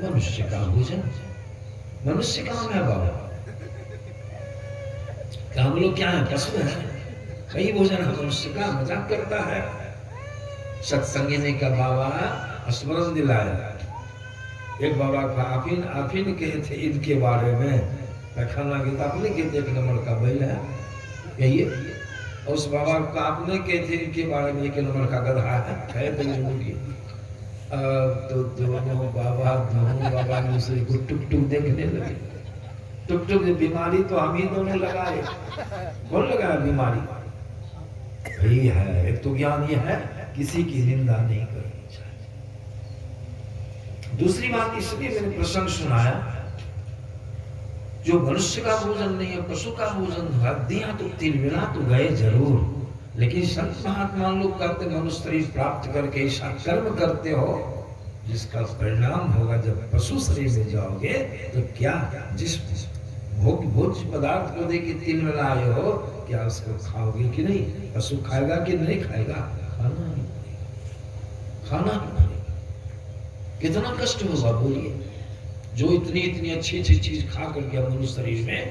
मनुष्य का भोजन, मनुष्य काम है बाबा, क्या हम लोग क्या है, पशु है? कई भोजन है मनुष्य का, मजाक करता है। सत्संगी ने का बाबा स्मरण दिलाया, एक बाबा का आप ही ने कहे थे इनके बारे में, खाना की आपने कहते एक नंबर का बैल है, यही है। उस बाबा का आपने कहते इनके बारे में एक नंबर का गधा है, कहे थे की। तो दोनों बाबा दूसरे को टुक टुक देखने लगे। टुक टुक बीमारी तो हम ही दोनों लगाए, कौन लगाया बीमारी? यही है, एक तो ज्ञान ये है किसी की निंदा नहीं करनी चाहिए। दूसरी बात इसलिए मैंने प्रसंग सुनाया, जो मनुष्य का भोजन नहीं है, पशु का भोजन, हड्डियां तो तिलमिला तो गए जरूर, लेकिन संत महात्मा लोग कहते मनुष्य शरीर प्राप्त करके ऐसा कर्म करते हो जिसका परिणाम होगा जब पशु शरीर में जाओगे तो क्या, जिस भोज्य पदार्थ को देके तिलमिलाए हो, क्या उसको खाओगे कि नहीं? पशु खाएगा कि नहीं खाएगा? खाना ही पड़ेगा। कितना कष्ट होगा बोलिए, जो इतनी इतनी अच्छी अच्छी चीज खा कर गया मनुष्य शरीर में,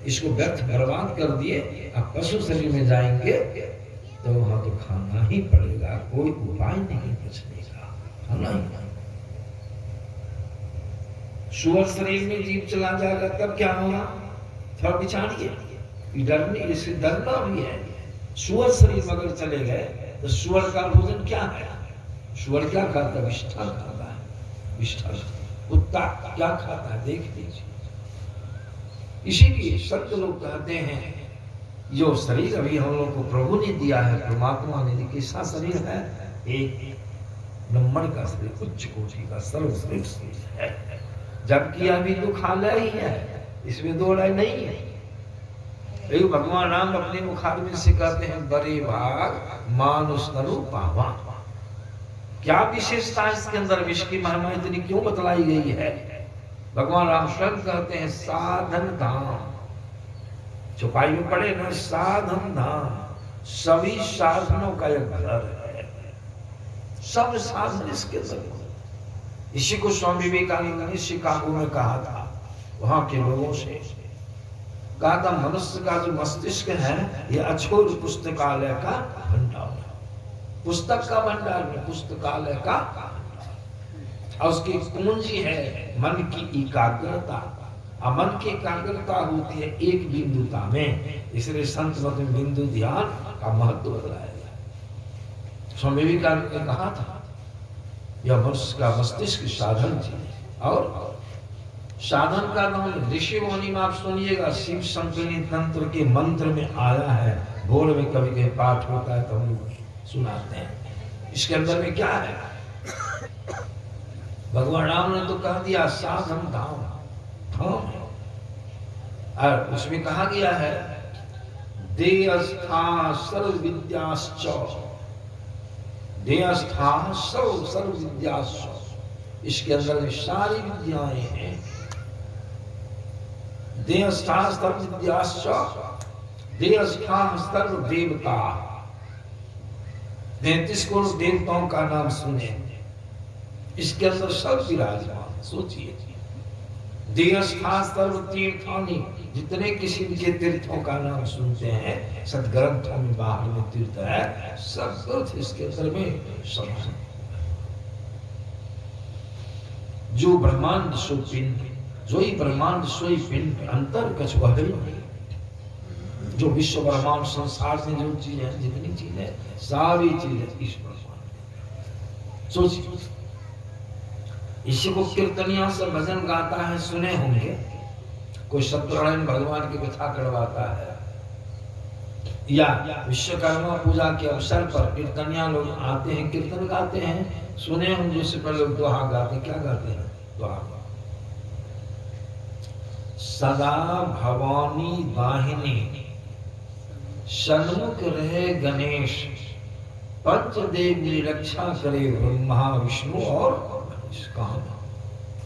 इसको व्यर्थ बर्बाद कर दिए, अब पशु शरीर में जाएंगे तो वहां तो खाना ही पड़ेगा, कोई उपाय नहीं बचने का, खाना ही पड़ेगा। सुअर शरीर में जीव चला जाएगा तब क्या होगा? थोड़ा विचारिए, डरने इससे डरना भी है। सुअर शरीर में अगर चले गए तो सुअर का भोजन क्या है? सुअर क्या खाता है? विष्ठा खाता है, विष्ठा। कुत्ता क्या खाता है? देख लीजिए। इसीलिए संत लोग कहते हैं जो शरीर अभी हम लोग को प्रभु ने दिया है, परमात्मा ने, कैसा शरीर है? एक नंबर का शरीर, उच्च कोटि का सर्वश्रेष्ठ शरीर है, जबकि अभी दुखालय ही है, इसमें दो राय नहीं है। भगवान राम अपने मुखार में से कहते हैं, बड़े भाग मानुष नरु पावा। क्या विशेषता इसके अंदर, इसकी महिमा इतनी क्यों बतलाई गई है? भगवान राम स्वयं कहते हैं साधन धाम, चौपाई में पढ़े ना, साधन धाम, सभी साधनों का एक घर है, सब साधन इसके अंदर। इसी को स्वामी विवेकानंद ने शिकागो में कहा था, वहां के लोगों से कहा था, मनुष्य का जो मस्तिष्क है यह अछूर पुस्तकालय का भंडार है, पुस्तक का भंडार में, पुस्तकालय का, और उसकी कुंजी है मन की एकाग्रता। और मन की एकाग्रता होती है एक बिंदुता में, इसलिए संत मत में बिंदु ध्यान का महत्व बताया गया। स्वामी विवेकानंद ने कहा था यह मनुष्य का मस्तिष्क साधन चीज, और साधन का नाम ऋषि मुनि में आप सुनिएगा, शिव संकलित तंत्र के मंत्र में आया है, भोर में कभी कभी पाठ होता है तो हम लोग सुनाते हैं। इसके अंदर में क्या है? भगवान राम ने तो कह दिया साधन धाम, धाम, और उसमें कहा गया है देहस्था सर्व विद्याश्च, देहस्था सर्व विद्याश्च, इसके अंदर में सारी विद्याएं हैं। देहस्था सर्व विद्याश्च, देहस्था सर्व देवता, 33 करोड़ देवताओं का नाम सुने, इसके अंदर सब विराजमान। सोचिए, देहस्था सर्व तीर्थानि, जितने किस्म के तीर्थों का नाम सुनते हैं, सदग्रंथों में बाहर में तीर्थ है, सब तीर्थ इसके अंदर में समान। जो ब्रह्मांड सो पिंड, जो ही ब्रह्मांड सोई पिंड, अंतर कछ वह नहीं। जो विश्व ब्रह्मांड संसार में जो चीज है, जितनी चीज है, सारी चीज इस ब्रह्मांड। सोचिए, इसी को कीर्तनिया से भजन गाता है, सुने होंगे, कोई सत्यनारायण भगवान की कथा करवाता है, या विश्वकर्मा पूजा के अवसर पर कीर्तनिया लोग आते हैं, कीर्तन गाते हैं, सुने हम जैसे पर लोग दोहा गाते, क्या गाते हैं? दोहा, सदा भवानी वाहिनी सन्मुख रहे गणेश, पंचदेव निरक्षा करे ब्रह्मा विष्णु और महेश। कहा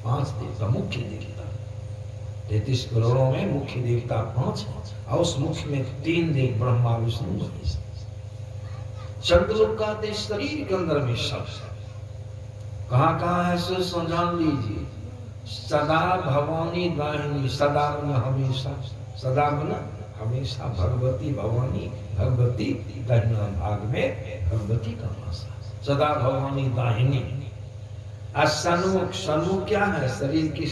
5 देवता, मुख्य देवता 33 करोड़ों में मुख्य देवता 5 है और उस मुख्य में 3 देव ब्रह्मा विष्णु महेश। चंद्रलोक का देश शरीर के अंदर में सब कहाँ कहाँ है सो समझान लीजिए। सदा भवानी दाहिनी, सदा मन हमेशा, सदा मन हमेशा भगवती भवानी, भगवती दाहिना भाग में भगवती का वासा, सदा भवानी दाहिनी। सन्मुख, सन्मुख क्या है? शरीर की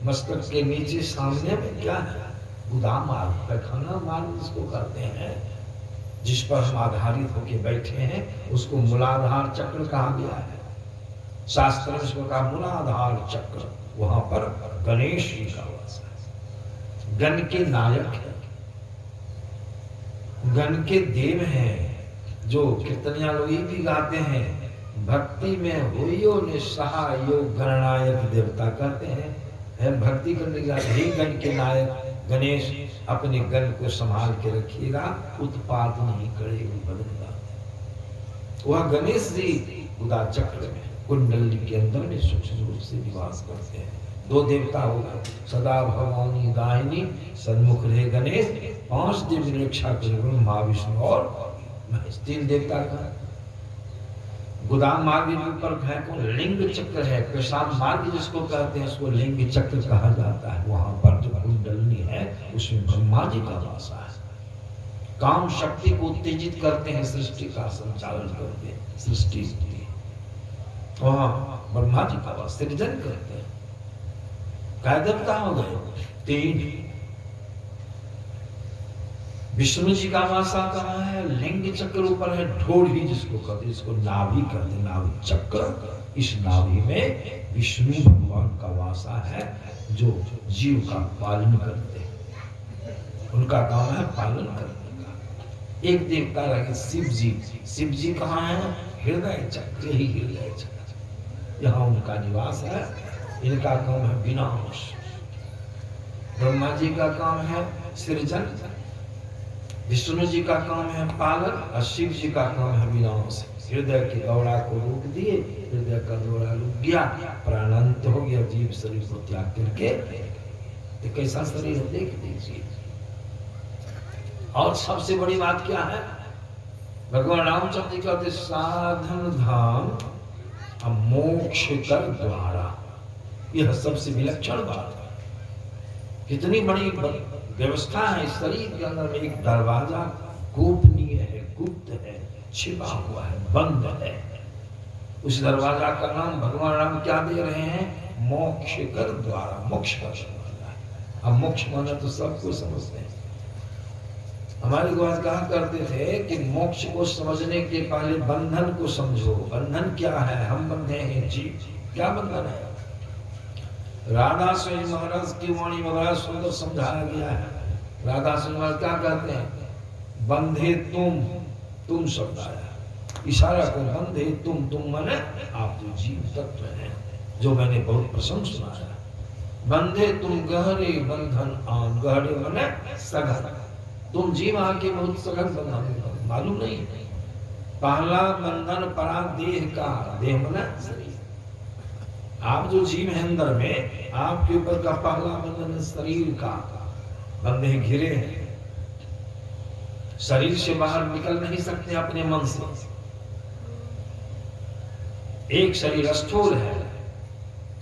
मस्तक के नीचे सामने में क्या है? गुदा मार्ग, पैखाना मार्ग जिसको कहते हैं, जिस पर हम आधारित होकर बैठे हैं उसको मूलाधार चक्र कहा गया है। शास्त्र में इसको कहा मूलाधार चक्र। वहां पर गणेश जी का वास है। गण के नायक है, गण के देव हैं। जो कीर्तनिया लोग ये भी गाते हैं, भक्ति में हुइयो निस्सहाय योग गणनायक देवता कहते हैं। है भक्ति करने का ही गण के नायक गणेश अपने गण को संभाल के रखिएगा, उत्पाद नहीं करेगा बदलता। वह गणेश जी उदा चक्र में कुंडली के अंदर में सूक्ष्म रूप से निवास करते हैं। 2 देवता होगा, सदा भवानी दाहिनी, सन्मुख रहे गणेश, 5 देव निरक्षा करे ब्रह्मा विष्णु और महेश। 3 देवता का गोदाम मार्ग के ऊपर फेंको लिंग चक्र है। प्रसाद मार्ग जिसको कहते हैं उसको लिंग चक्र कहा जाता है। वहां पर जो कुंडलनी है उसमें ब्रह्मा जी का वासा है। काम शक्ति को उत्तेजित करते हैं, सृष्टि का संचालन करते हैं, सृष्टि वहां ब्रह्मा जी का वास सृजन करते हैं। क्या देवता हो गए? 3। विष्णु जी का वासा कहाँ है? लिंग चक्र ऊपर है। ढोढ़ी जिसको कहते हैं, इसको नाभि कहते हैं, नाभि चक्र। इस नाभि में विष्णु भगवान का वासा है जो जीव का पालन करते हैं। उनका काम है पालन करने का। एक देवता रहे शिव जी। शिव जी कहाँ है? हृदय चक्र, ही हृदय चक्र, यहाँ उनका निवास है। इनका काम है विनाश। ब्रह्मा जी का काम है सृजन, विष्णु जी का काम है पालन और शिव जी का काम है विनाश। हृदय के दौड़ा को रोक दिए, हृदय का दौड़ा रुक गया, प्राणांत हो गया, जीव शरीर को त्याग करके। तो कैसा शरीर है देख लीजिए। और सबसे बड़ी बात क्या है? भगवान रामचंद्र जी कहते साधन धाम मोक्ष कर द्वारा। यह सबसे विलक्षण बात है। कितनी बड़ी व्यवस्था है इस शरीर के अंदर में। एक दरवाजा गोपनीय है, गुप्त है, छिपा हुआ है, बंद है। उस दरवाजा का नाम भगवान राम क्या दे रहे हैं? मोक्ष कर द्वारा, मोक्ष का दरवाजा है। अब मोक्ष माना तो सबको समझते हैं। हमारे गुरुदेव कहा करते थे कि मोक्ष को समझने के पहले बंधन को समझो। बंधन क्या है? हम बंधे हैं जीव। क्या बंधन है? राधा स्वामी महाराज की वाणी में बड़ा सुंदर समझाया गया है। राधा स्वामी महाराज क्या कहते हैं? बंधे तुम शब्द आया, इशारा को बंधे तुम माने आप जो जीव तत्व हैं, जो मैंने बहुत प्रसन्न सुनाया। बंधे तुम गहरे बंधन आन, गहरे माने सघन। तुम जीव आके बहुत सघन बंधन मालूम नहीं। पहला बंधन परा देह का, देह माने शरीर। आप जो जीव है अंदर में, आपके ऊपर का पहला बंधन शरीर का। बंधे घिरे हैं, शरीर से बाहर निकल नहीं सकते अपने मन से। एक शरीर स्थूल है,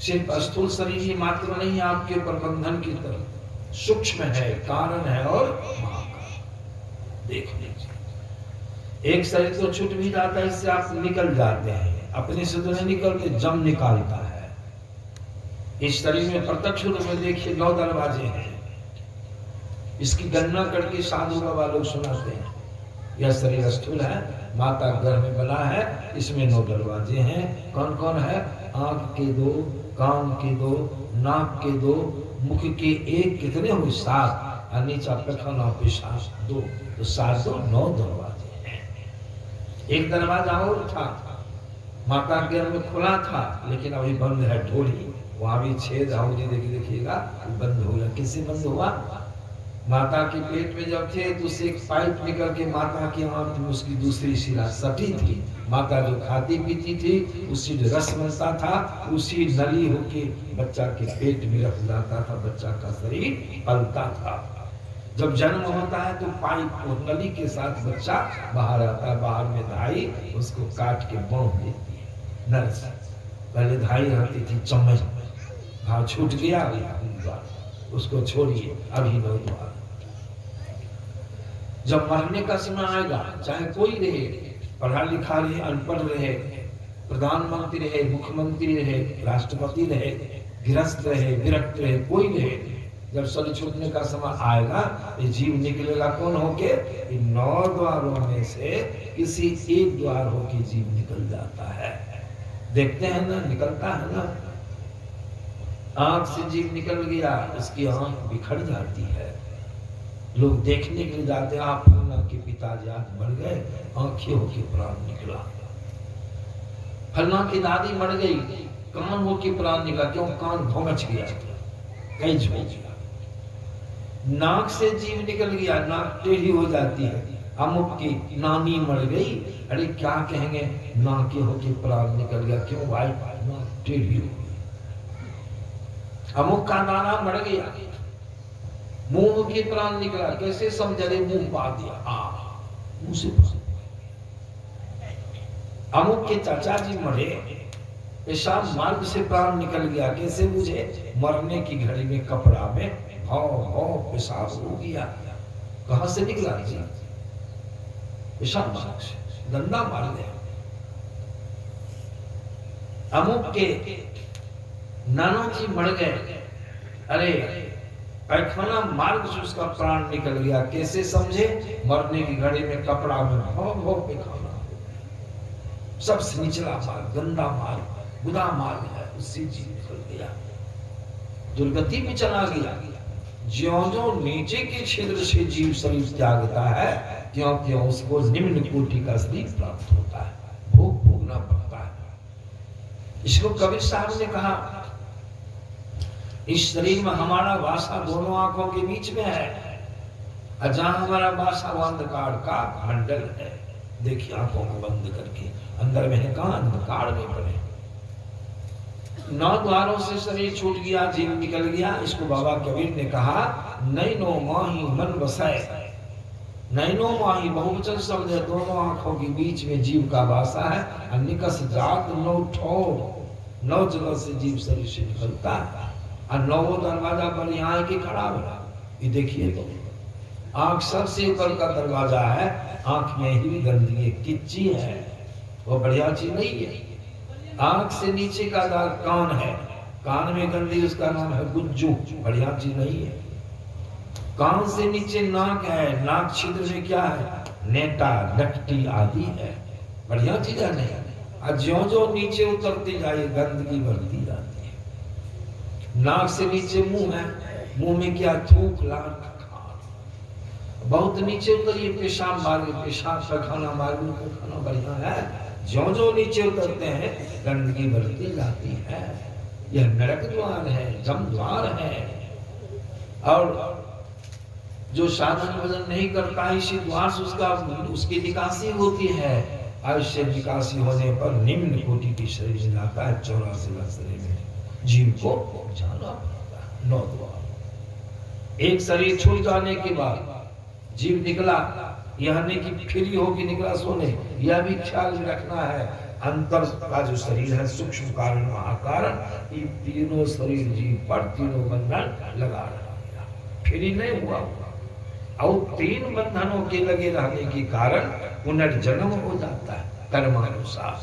सिर्फ स्थूल शरीर ही मात्र नहीं, आपके ऊपर बंधन की तरह सूक्ष्म है, कारण है और महाकारण। देख लीजिए, एक शरीर तो छूट भी जाता है, इससे आप निकल जाते हैं। अपने से तो नहीं निकलते, जम निकालता है। इस शरीर में प्रत्यक्ष रूप में देखिए 9 दरवाजे हैं। इसकी गणना करके साधु बाबा लोग सुनाते हैं। यह शरीर स्थूल है, माता गर्भ में बना है, इसमें 9 दरवाजे हैं। कौन कौन है? आंख के 2, कान के 2, नाक के 2, मुख के 1, कितने हुए? 7, और नीचा पैखाना पेशाब 2, तो 7 2 9 दरवाजे हैं। एक दरवाजा और था, माता गर्भ में खुला था, लेकिन अभी बंद है, ढोली। वहां भी छेद देखिएगा, बंद हो गया। किससे बंद हुआ? माता के पेट में जब थे तो उससे एक पाइप निकल के माता की आंत में उसकी दूसरी शिरा सटी थी। माता जो खाती पीती थी उसी जो रस बनता था उसी नली होके बच्चा के पेट में रख जाता था, बच्चा का शरीर पलता था। जब जन्म होता है तो पाइप और नली के साथ बच्चा बाहर आता है, बाहर में धाई उसको काट के बांध देती है नर्स। पहले धाई रहती थी चम्मच, घाव छूट गया उसको छोड़िए, अभी नौ द्वार। जब मरने का समय आएगा, चाहे कोई रहे, पढ़ा लिखा रहे, अनपढ़ रहे, प्रधानमंत्री रहे, मुख्यमंत्री रहे, राष्ट्रपति रहे, गृहस्थ रहे, विरक्त रहे, कोई रहे, जब शरीर छूटने का समय आएगा ये जीव निकलेगा कौन होके? इन 9 द्वारों में से किसी एक द्वार होके जीव निकल जाता है। देखते हैं ना, निकलता है ना। आंख से जीव निकल गया, उसकी आंख बिखर जाती है। लोग देखने के लिए जाते हैं, आप फलना के पिताजी आज मर गए, आंखें होके प्राण निकला। फलना की दादी मर गई, कान होके प्राण निकला। क्यों? कान भौंच गया, कई झोल गया। नाक से जीव निकल गया, नाक टेढ़ी हो जाती है। अमुक की नानी मर गई, अरे क्या कहेंगे, नाके होके प्राण निकल गया। क्यों भाई? नाक टेढ़ी हो गई। अमुक का नाना मर गया, मुंह के प्राण निकला। कैसे समझे? मुंह पा दिया, मुंह से। अमुक के चाचा जी मरे, पेशाब मार्ग से प्राण निकल गया। कैसे बुझे? मरने की घड़ी में कपड़ा में भाव भाव पेशाब हो गया। कहां से निकला जी? पेशाब मार्ग से, गंदा मार्ग है। अमुक के नाना जी मर गए, अरे पैखाना मार्ग से उसका प्राण निकल गया। कैसे समझे? मरने की घड़ी में कपड़ा में भाव भाव पैखाना, सबसे निचला मार्ग, गंदा मार्ग, बुरा मार्ग है, उससे जीव निकल गया, दुर्गति में चला गया। ज्यों-ज्यों नीचे के क्षेत्र से जीव शरीर त्यागता है, त्यों-त्यों उसको निम्न कोटि का शरीर प्राप्त होता है, भोग भोगना पड़ता है। इसको कबीर साहब ने कहा, इस शरीर में हमारा वासा दोनों आंखों के बीच में है, जहां हमारा वासा वो अंधकार का मंडल है। देखिए आंखों को बंद करके, अंदर में है कहां? अंधकार में पड़े। 9 द्वारों से शरीर छूट गया, जीव निकल गया। इसको बाबा कबीर ने कहा, नैनो माही मन बसाए। नैनो माही बहुवचन शब्द है, दोनों आंखों के बीच में जीव का वासा है। निकस जात 9 ठोर, 9 जगह से जीव शरीर से निकलता है, और 9 दरवाजा पर यहाँ के खड़ा हुआ। ये देखिए तो आंख सबसे ऊपर का दरवाजा है, आंख में ही गंदगी किच्ची है, वो बढ़िया चीज नहीं है। आंख से नीचे का दाग कान है, कान में गंदगी, उसका नाम है गुज्जू, बढ़िया चीज नहीं है। कान से नीचे नाक है, नाक छिद्र में क्या है? नेटा, लकटी आदि है, बढ़िया चीज है नहीं। और ज्यों-ज्यों नीचे उतरती जाए गंदगी बढ़ती जाती है। नाक से नीचे मुंह है, मुंह में क्या? थूक, लार, बहुत नीचे उतरिए, पेशाब मार्ग, पेशाब पैखाना मार्ग में पैखाना बढ़िया है। ज्यों-ज्यों नीचे उतरते हैं गंदगी बढ़ती जाती है। यह नरक द्वार है, जम द्वार है। और जो साधन भजन नहीं करता, इसी द्वार से उसकी निकासी होती है। आयुष्य निकासी होने पर निम्न कोटि की शरीर में जाता है। 84 शरीर में जीव को जाना पड़ता है। 9 द्वार। एक शरीर छूट जाने के बाद जीव निकला, यह नहीं कि फ्री होके निकला सोने, यह भी ख्याल रखना है। अंतर का जो शरीर है, सूक्ष्म कारण महाकारण, ये तीनों शरीर जीव पर तीनों बंधन लगा रहा है, फ्री नहीं हुआ। और 3 बंधनों के लगे रहने के कारण पुनर्जन्म हो जाता है कर्मानुसार।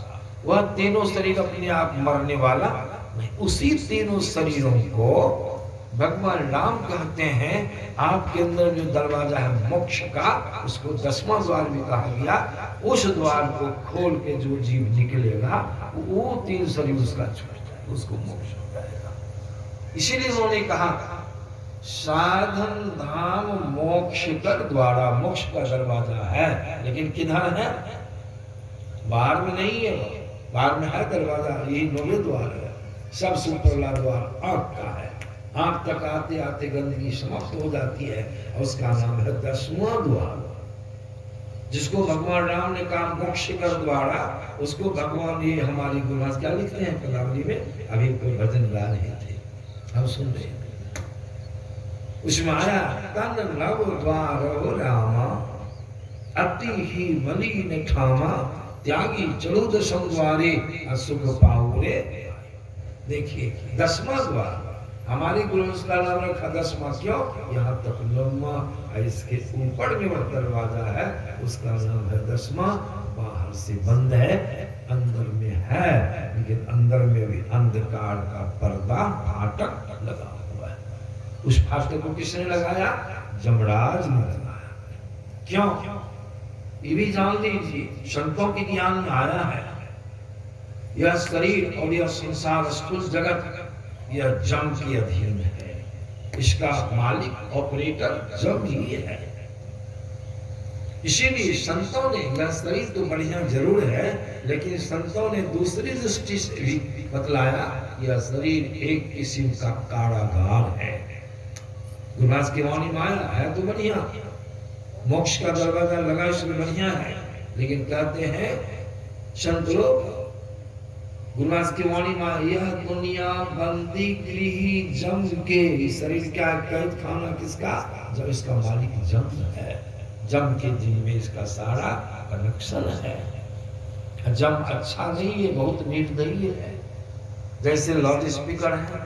वह तीनों शरीर अपने आप मरने वाला नहीं, उसी तीनों शरीरों को भगवान राम कहते हैं। आपके अंदर जो दरवाजा है मोक्ष का, उसको 10वां द्वार भी कहा गया। उस द्वार को खोल के जो जीव निकलेगा, वो 3 शरीर उसका छूट जाएगा, उसको मोक्ष हो जाएगा। इसीलिए उन्होंने कहा, साधन धाम मोक्ष कर द्वारा, मोक्ष का दरवाजा है, लेकिन किधर है? बाहर में नहीं है, बाहर में है दरवाजा, यही 9वें द्वार है। सबसे ऊपरला द्वार आंख का है, आंख तक आते आते गंदगी समाप्त हो जाती है, और उसका नाम है 10वां द्वार। जिसको भगवान राम ने कहा मोक्ष कर द्वारा, उसको भगवान ये हमारी गुरुदास क्या लिखते हैं पदावली में, अभी कोई भजन गा रहे थे, हम सुन रहे हैं। उसमें आया तन नव द्वार रामा, अति ही मलिन ठामा, त्यागी चलो दशम द्वारे, असुख पाओ रे। देखिए 10वां द्वार हमारी गुरु का नाम रखा 10वां, क्यों? यहाँ तक 9वां, इसके ऊपर में वह दरवाजा है, उसका नाम है 10वां। बाहर से बंद है, अंदर में है, लेकिन अंदर में भी अंधकार का पर्दा फाटक लगा हुआ है। उस फाटक को किसने लगाया? जमराज ने लगाया। क्यों? ये भी जान लीजिए, संतों के ज्ञान में आया है, यह शरीर और यह संसार स्थूल जगत यह जम के अधीन है। इसका मालिक ऑपरेटर जम ही है। इसीलिए संतों ने, यह शरीर तो बढ़िया जरूर है, लेकिन संतों ने दूसरी दृष्टि से भी बतलाया, यह शरीर एक किस्म का कारागार है। गुरुदास की वाणी माया है तो बढ़िया, मोक्ष का दरवाजा लगा इसमें बढ़िया है, लेकिन कहते हैं संत लोग, गुरुदास की वाणी में, यह दुनिया बंदी गृह जम के, शरीर क्या कैद खाना किसका? जब इसका मालिक जम है, जम के दिन में इसका सारा कनेक्शन है। जम अच्छा नहीं है, बहुत निर्दयी है। जैसे लाउड स्पीकर है,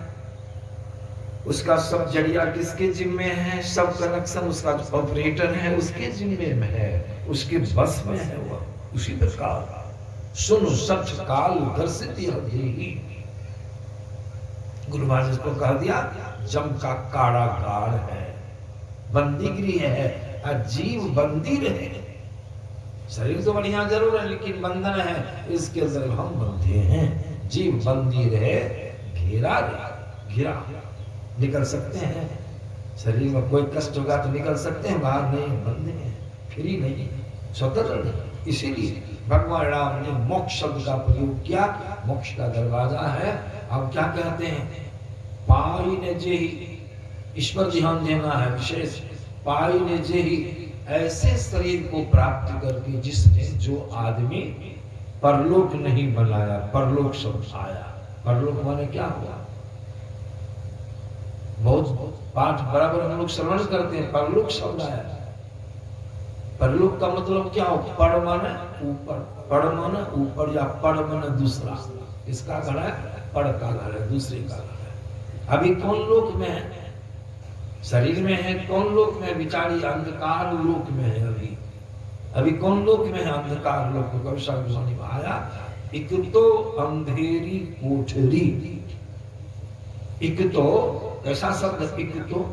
उसका सब जरिया किसके जिम्मे है? सब कनेक्शन उसका ऑपरेटर है, उसके जिम्मे में है, उसके बस में है। वह उसी प्रकार सुनो सच काल दर्शित ही, गुरु महाराज को कह दिया जम का कारागार है, बंदी गृह है, जीव बंदी रहे। शरीर तो बढ़िया जरूर है, लेकिन बंधन है, इसके अंदर हम बंधे हैं। जीव बंदी रहे, घेरा घिरा, निकल सकते हैं। शरीर में कोई कष्ट होगा तो निकल सकते हैं, बाहर नहीं, बंधे हैं, फ्री नहीं, स्वतंत्र नहीं। इसीलिए भगवान राम ने मोक्ष शब्द का प्रयोग किया। मोक्ष का दरवाजा है। अब क्या कहते हैं? पाई ने जेही, इस पर ध्यान देना है विशेष। पाई ने जेही, ऐसे शरीर को प्राप्त करके जिसने, जो आदमी परलोक नहीं बनाया, परलोक शब्द आया। परलोक माने क्या हुआ? बहुत पाठ बराबर हम लोग श्रवण करते हैं, परलोक शब्द आया। परलोक का मतलब क्या हो? पर माने ऊपर, पर माने ऊपर, या पर माने दूसरा। इसका घर है, पर का घर है, दूसरे का घर है। अभी कौन लोक में है? शरीर में है। कौन लोक में? विचारी अंधकार लोक में है। अभी कौन लोक में है? अंधकार लोक में। कवि साहब में आया, एक तो अंधेरी कोठरी, एक तो कैसा शब्द? एक तो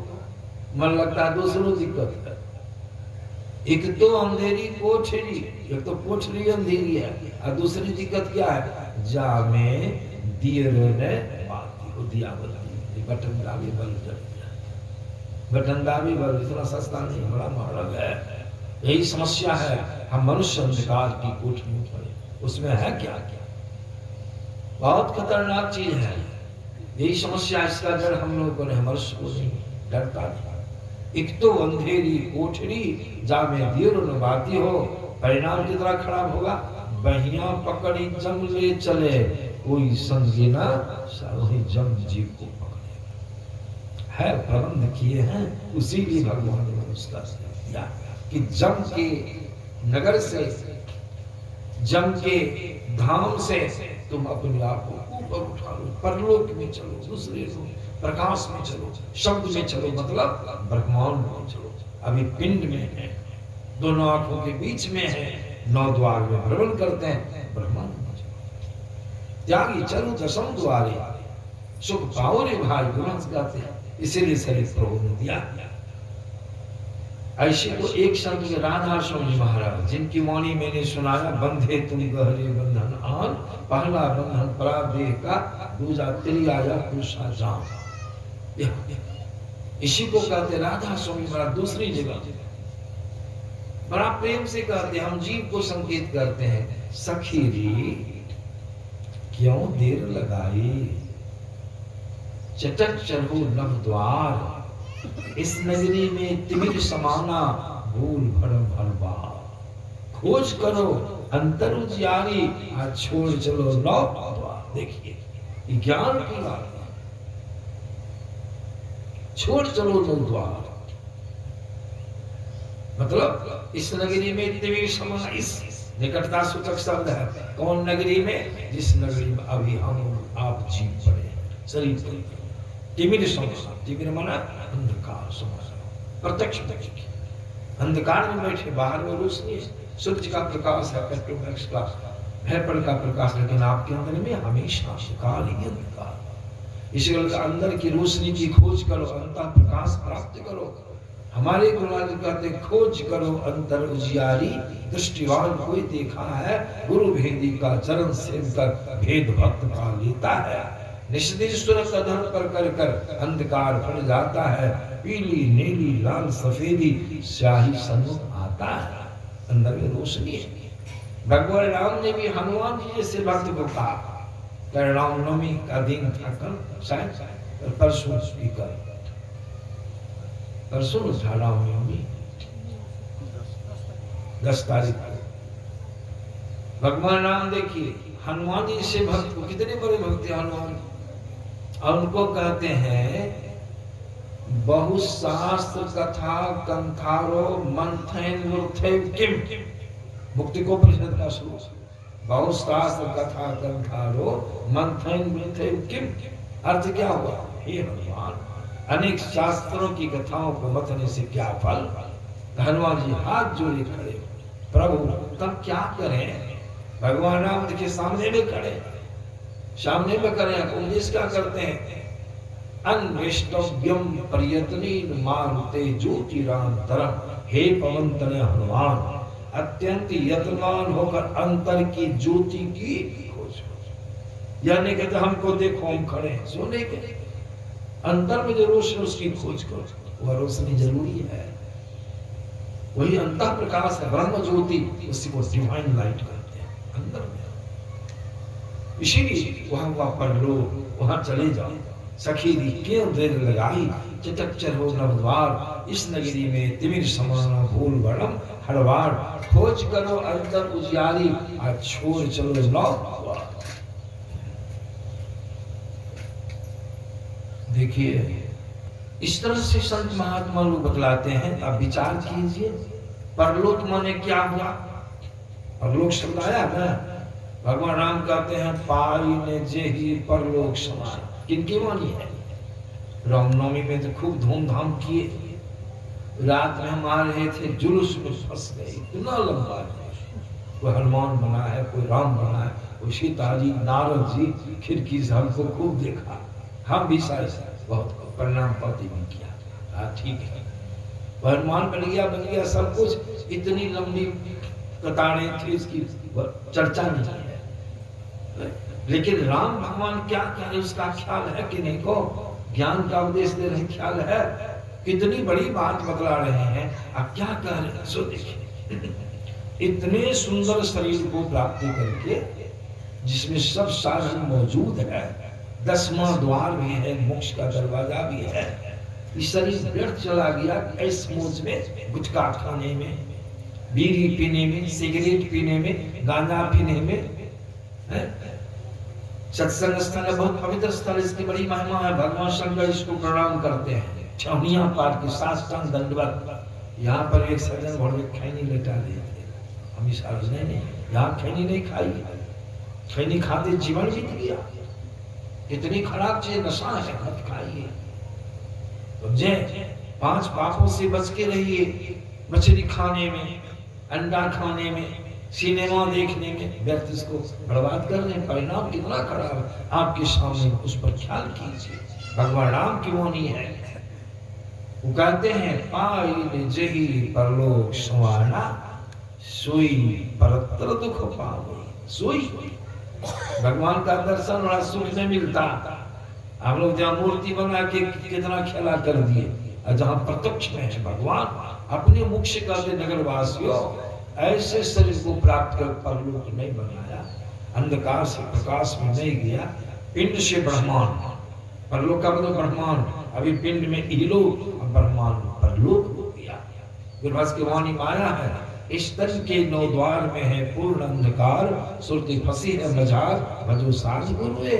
मन लगता है दूसरों दिक्कत है। एक तो अंधेरी कोठरी, एक तो कोठरी अंधेरी है, और दूसरी दिक्कत क्या है? जा में दिए ने बाती हो दिया बल्ब, बटन दाबी बल्ब जल गया। बटन दाबी बल्ब इतना सस्ता नहीं, बड़ा महंगा है। यही समस्या है। हम मनुष्य अंधकार की कोठरी में पड़े, उसमें है क्या क्या? बहुत खतरनाक चीज है। यही समस्या, इसका डर हम लोगों को नहीं, मनुष्य को नहीं डरता नहीं। एक तो अंधेरी कोठरी, जा में दियो न बाती हो, परिणाम कितना खराब होगा? बहिया पकड़ी जम ले चले, कोई संगी ना सारोही जम जीव को पकड़े। है प्रबंध किए हैं, उसी लिए भगवान ने उसका दिया कि जम के नगर से, जम के धाम से तुम अपने आप को ऊपर उठा लो, परलोक में चलो, दूसरे प्रकाश में चलो, शब्द में चलो, मतलब ब्रह्मांड में चलो। अभी पिंड में है, दोनों आंखों के बीच में है, 9 द्वार में भ्रमण करते हैं, ब्रह्मांड में चलो। त्यागी चलो दशम द्वारे, सुख पाओ रे भाई, गुरुदास गाते हैं। इसीलिए शरीर प्रभु ने दिया। ऐसे तो एक संत के राधा स्वामी महाराज, जिनकी वाणी मैंने सुनाया, बंधे तुम गहरे बंधन आन, पहला बंधन परादेह का, दूजा तिल आया पुरुषा जान। इसी को कहते राधा स्वामी महाराज। दूसरी जगह बड़ा प्रेम से कहते, हम जीव को संकेत करते हैं, सखी री क्यों देर लगाई, चटक चढ़ो नव द्वार, इस नगरी में तिमिर समाना भूल भरम हर बार। खोज करो अंतर उजियारी, आज छोड़ चलो नौ द्वार। देखिए ज्ञान की बात है, छोड़ चलो नौ द्वार मतलब इस नगरी में तिमिर समाना, इस निकटता सूचक शब्द है। कौन नगरी में? जिस नगरी में अभी हम आप जी पड़े हैं शरीर पर। तिमिर समाना, तिमिर माना अंधकार समाना, प्रत्यक्ष अंधकार में बैठे, बाहर में रोशनी, सूर्य का प्रकाश है, पेट्रोमैक्स का भेपर का प्रकाश, लेकिन आपके अंदर में हमेशा काल ही अंधकार। इसलिए अंदर की रोशनी की खोज करो, अंतर प्रकाश प्राप्त करो। हमारे गुरुनाथ कहते खोज करो अंतर उजियारी, दृष्टिवान कोई देखा है गुरु भेदी का, चरण सेव कर भेद भक्त पा लेता है। निष्देश्वर कदम पर कर कर अंधकार फट जाता है, पीली नीली लाल सफेदी स्याही सन्मुख आता है। अंदर में रोशनी है। भगवान राम ने भी हनुमान जी जैसे भक्त को कहा, रामनवमी का दिन था कल, शायद परसों स्पीकर, परसों था रामनवमी 10 तारीख को। भगवान राम देखिए हनुमान जी से भक्त को, कितने बड़े भक्त हैं हनुमान, और उनको कहते हैं बहुशास्त्र कथा कंथारो मंथन मूर्थे किम, मुक्ति को परिषद का श्लोक। बहुशास्त्र कथा कंथारो मंथन मूर्थे किम, अर्थ क्या हुआ? हे हनुमान, अनेक शास्त्रों की कथाओं को मथने से क्या फल? हनुमान जी हाथ जोड़े खड़े, प्रभु तब क्या करें? भगवान राम के सामने में खड़े, सामने में करें, उपदेश क्या करते हैं? अन्वेष्टव्यम प्रयत्नीन मारुते ज्योतिरांतरम, हे पवन तनय हनुमान, अत्यंत यत्नवान होकर अंतर की ज्योति की खोज। यानी कहते हमको देखो, हम खड़े हैं सोने के, अंतर में जो रोशनी उसकी खोज करो। वह रोशनी जरूरी है, वही अंतर प्रकाश है, ब्रह्म ज्योति, उसी को डिवाइन लाइट कहते हैं अंदर में। इसीलिए वहां पढ़ लो, वहां चले जाओ। सखी दी क्यों देर लगाई, चटक चढ़ो नवद्वार, इस नगरी में तिमिर समाना भूल भरम हर बार। खोज करो अंतर उजियारी, आज छोड़ चलो नौ द्वार। देखिए इस तरह से संत महात्मा लोग बतलाते हैं। अब विचार कीजिए, परलोक माने क्या हुआ? परलोक शब्द आया ना, भगवान राम कहते हैं पाई ने जे ही परलोक समाया। किनकी वाणी है? रामनवमी में तो खूब धूमधाम किए, रात में हम आ रहे थे, जुलूस में फंस गए, इतना लंबा जुलूस। कोई हनुमान बना है, कोई राम बना है, कोई सीता जी, नारद जी, खिड़की से हमको खूब देखा, हम भी शायद बहुत प्रणाम पाती भी किया। ठीक है, हनुमान बन गया सब कुछ। इतनी लंबी कतारें थी, इसकी चर्चा नहीं है। लेकिन राम भगवान क्या कह रहे उसका ख्याल है कि नहीं? को ज्ञान का उपदेश दे रहे, ख्याल है, कितनी बड़ी बात बतला रहे हैं। अब क्या कह रहे हैं सो देखिए। इतने सुंदर शरीर को प्राप्त करके, जिसमें सब साधन मौजूद है, 10वां द्वार भी है, मोक्ष का दरवाजा भी है, इस शरीर व्यर्थ चला गया ऐस मौज में, गुटखा खाने में, बीड़ी पीने में, सिगरेट पीने में, गांजा पीने में। सत्संग स्थल है, बहुत पवित्र स्थल, इसकी बड़ी महिमा है। भगवान शंकर इसको प्रणाम करते हैं, छावनियां पार के साष्टांग दंडवत। यहाँ पर एक सज्जन भर में खैनी लेटा दिए थे, हम इस नहीं, यहाँ खैनी नहीं खाई, खैनी खाते जीवन बीत गया। इतनी खराब चीज नशा है, मत खाइए। समझे? 5 पापों से बच के रहिए, मछली खाने में, अंडा खाने में, सिनेमा देखने में, व्यर्थ इसको बर्बाद कर रहे हैं। परिणाम कितना खराब है आपके सामने, उस पर ख्याल कीजिए। भगवान राम की वाणी है, वो कहते हैं पाई जही परलोक समाना, सोई परतर दुख पावे। सोई भगवान का दर्शन बड़ा सुख में मिलता। हम लोग जहाँ मूर्ति बना के कितना खेला कर दिए, और जहाँ प्रत्यक्ष में है भगवान अपने मुख से कहते नगर वासियों, ऐसे शरीर को प्राप्त कर परलोक नहीं बनाया, अंधकार से प्रकाश में नहीं गया, पिंड से ब्रह्मांड, परलोक का मतलब ब्रह्मांड, अभी पिंड में इहलोक, ब्रह्मांड परलोक हो गया। गुरुभाष की वाणी माया है, इस तन के 9 द्वार में है पूर्ण अंधकार, सुरती फंसी है मजार, भजो साज गुरुए।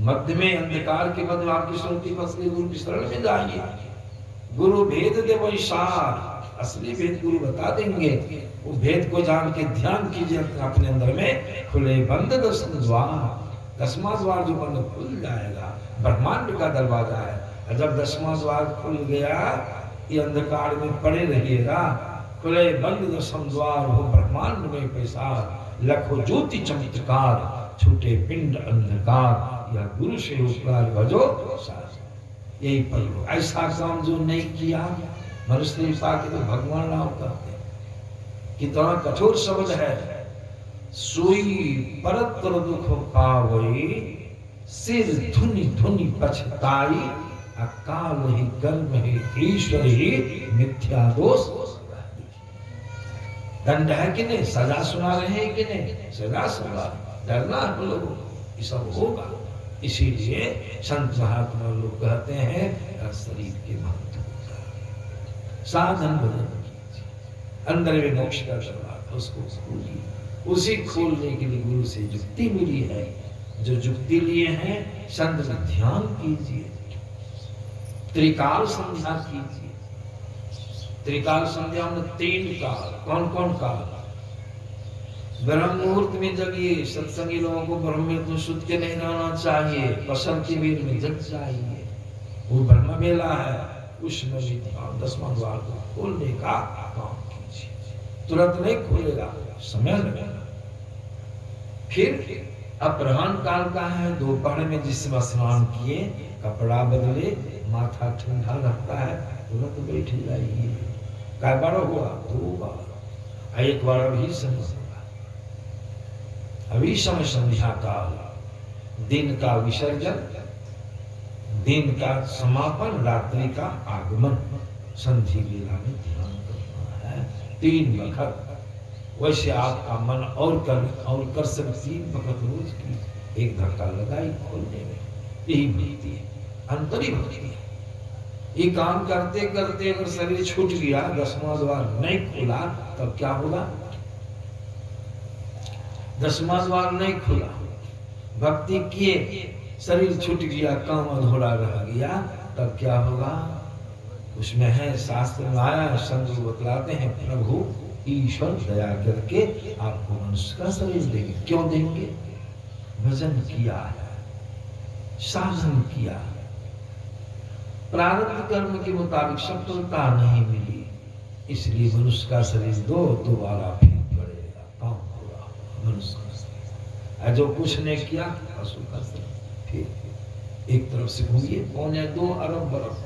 मध्य में अंधकार के मध्य आपकी सुरती फंस गई, गुरु की शरण में जाइए। गुरु भेद दे वही सार, असली भेद गुरु बता देंगे। वो भेद को जान के ध्यान कीजिए अपने अंदर में। खुले बंद 10 द्वार, 10वां द्वार जो बंद खुल जाएगा, ब्रह्मांड का दरवाजा है। जब 10वां द्वार खुल गया, ये अंधकार में पड़े रहिएगा। खुले बंद 10 द्वार हो ब्रह्मांड में पैसार, लखो ज्योति चमत्कार, छूटे पिंड अंधकार, या गुरु से उपकार भजो साज। यही पर ऐसा काम जो नहीं किया, मनुष्य पाके तो भगवान नाम करते। कितना कठोर शब्द है, सोई परतर दुख पावई, सिर धुनि धुनि पछताई, अकाल ही कर्म ही ईश्वर ही मिथ्या दोष। दंड है कि नहीं, सजा सुना रहे हैं कि नहीं, सजा सुना, डरना हम लोगों, ये सब होगा। इसीलिए संत महात्मा लोग कहते हैं शरीर के महत्व, साधन भजन कीजिए, अंदर में मोक्ष का दरवाजा उसको खोलिए। उसी खोलने के लिए गुरु से जुक्ति मिली है। जो जुक्ति लिए हैं, संत में ध्यान कीजिए, त्रिकाल संध्या कीजिए। त्रिकाल संध्या में 3 काल, कौन कौन काल? ब्रह्म मुहूर्त में जगिए, सत्संगी लोगों को ब्रह्म में तो सुध के नहीं रहना चाहिए, पसर के बेर में जग जाइए, वो ब्रह्म मेला है, उसमें भी ध्यान। 10वां द्वार को खोलने का काम कीजिए। तुरंत नहीं खोलेगा, समय लगेगा। फिर अपराह्न काल का है, दोपहर में जिस समय स्नान किए, कपड़ा बदले, माथा ठंडा रखता है, तुरंत बैठ जाइए। काय बार हुआ? 2 बार। एक बार अभी समय, अभी समय संध्या काल, दिन का विसर्जन, दिन का समापन, रात्रि का आगमन, संधि वेला में ध्यान करना है 3 वक्त। वैसे आपका मन और कर सब 3 वक्त रोज की, एक धक्का लगाई खोलने में, यही भक्ति है, अंतरी भक्ति है। ये काम करते करते अगर शरीर छूट गया, 10वां द्वार नहीं खुला, तब क्या होगा? 10वां द्वार नहीं खुला, भक्ति किए, शरीर छूट गया, काम अधूरा रह गया, तब क्या होगा? उसमें है, शास्त्र में आया, संत बतलाते हैं, प्रभु ईश्वर दया करके आपको मनुष्य का शरीर देंगे। क्यों देंगे? भजन किया है, साधन किया, प्रारब्ध कर्म के मुताबिक सफलता नहीं मिली, इसलिए मनुष्य का शरीर दो, दोबारा फिर पड़ेगा, काम पूरा मनुष्य का शरीर। जो कुछ ने किया, पशु का शरीर। फिर एक तरफ से घूमिए, 2.25 अरब बरस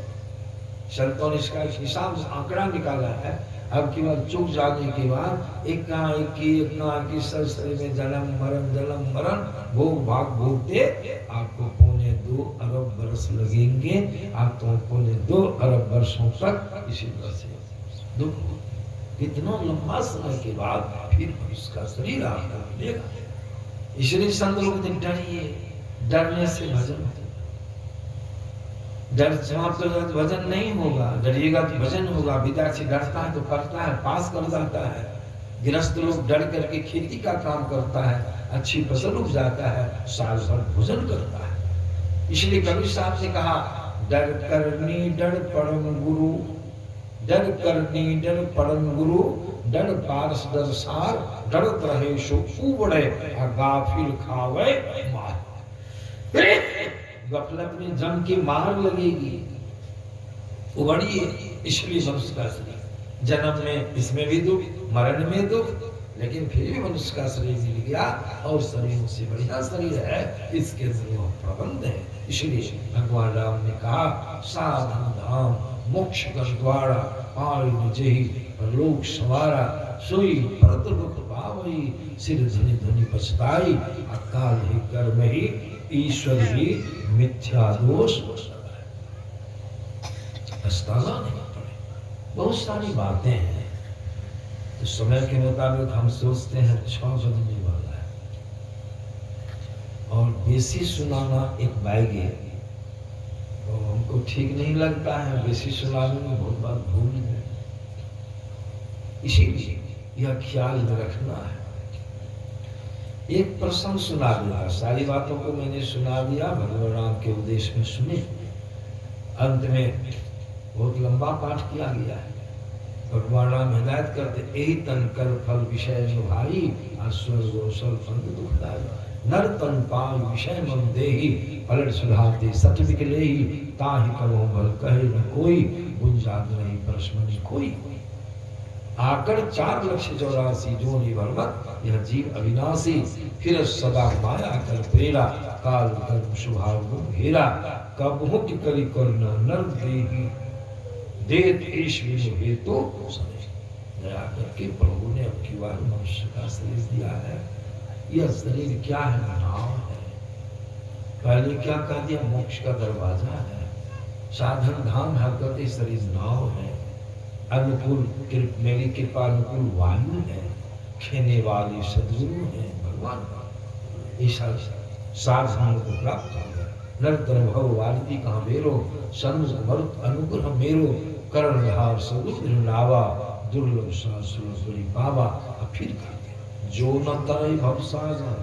संतों ने इसका हिसाब आंकड़ा निकाला है। अब की बार चुक जाने के बाद एक शरीर में जन्म मरण भोग भाग भोगते आपको 2.25 अरब बरस लगेंगे। आप तो 2.25 अरब वर्षों तक इसी तरह से दुख, कितना लंबा समय के बाद फिर उसका शरीर आपको मिलेगा। इसलिए संत लोग डरिए, डरने से भजन होता, डर समाप्त हो जाए तो भजन नहीं होगा, डरिएगा तो भजन होगा। विद्यार्थी डरता है तो पढ़ता है, पास कर जाता है। गृहस्थ लोग डर करके खेती का काम करता है, अच्छी फसल उग जाता है, साल भर भोजन करता है। इसलिए कबीर साहब ने कहा, डर करनी डर परम गुरु, डर करनी डर परम गुरु, डर पारस डर सार, डरत रहे सो उबड़े, गाफिल खावे मार। गफलत में जम की मार लगेगी, उबड़िए। इसलिए मनुष्य का शरीर, जन्म में इसमें भी दुख, मरण में दुख, लेकिन फिर भी मनुष्य का शरीर मिल गया, और शरीर से बढ़िया शरीर है, इसके जरूर प्रबंध है। इसलिए भगवान राम ने कहा, साधन धाम मोक्ष कर द्वारा, पाई जेहि परलोक सवारा, सोई परत दुख पावई, सिर धनि धनि पछताई, अकाल ही कर्म ही ईश्वर ही मिथ्या दोष। पछताना नहीं पड़े। बहुत सारी बातें हैं, तो समय के मुताबिक हम सोचते हैं 6 बजने वाला है, और बेसी सुनाना एक बाइगे, तो हमको ठीक नहीं लगता है, बेसी सुना में बहुत बात भूल गए। इसीलिए यह ख्याल में रखना है। एक प्रसंग सुना दिया, सारी बातों को मैंने सुना दिया, भगवान राम के उपदेश में सुने। अंत में बहुत लंबा पाठ किया गया है। भगवान राम हिदायत करते, यही तन कर फल विषय भाई, स्वर्ग कौशल फंद दुखदाई। नर तन पाल विषय मन देही, पलट सुधारते सच निकले ही। ताहि करो भल कहे न कोई, गुंजात नहीं प्रश्न कोई। आकर 4,84,000 जो निभरमत, यह जीव अविनाशी। फिर सदा माया कर प्रेरा, काल कर्म स्वभाव घेरा। कबहु की करी करना नर देही, देत ईश हेतु समझ। दया करके प्रभु ने अब की बार मनुष्य का शरीर दिया है। यह शरीर क्या है? नाव है। पहले क्या कह दिया? मोक्ष का दरवाजा है, साधन धाम है, कहते शरीर नाव है। अनुकूल मेरी कृपा अनुकूल वायु है, खेने वाले सदगुरु है भगवान। ऐसा साधन को प्राप्त हो गया। नर्तन भव वाली कहाँ बेरो, सन्मुख मरुत अनुग्रह मेरो। कर्णधार सदुर नावा, दुर्लभ शास्त्र पावा। फिर कहते जो न तरई भवसागर,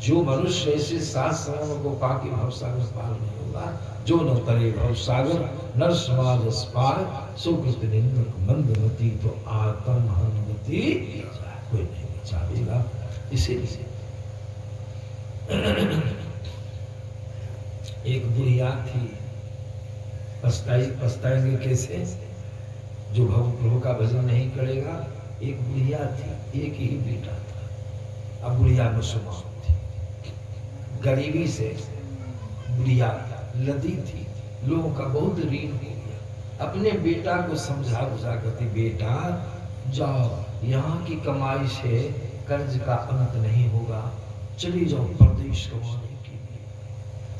जो मनुष्य ऐसे सात श्रवण को पाके भवसागर पार नहीं होगा। जो न तरे भवसागर, नर समाज पार। सुकृत निंदक मंदमती, तो आत्म हनुमति कोई नहीं बचावेगा। इसीलिए एक बुढ़िया थी, पछताएंगे कैसे जो प्रभु का भजन नहीं करेगा। एक बुढ़िया थी, एक ही बेटा था। अब बुढ़िया मुसलमान थी, गरीबी से बुढ़िया लदी थी, लोगों का बहुत ऋण हो गया। अपने बेटा को समझा बुझा करती, बेटा जाओ, यहाँ की कमाई से कर्ज का अंत नहीं होगा, चली जाओ परदेश कमाने के लिए।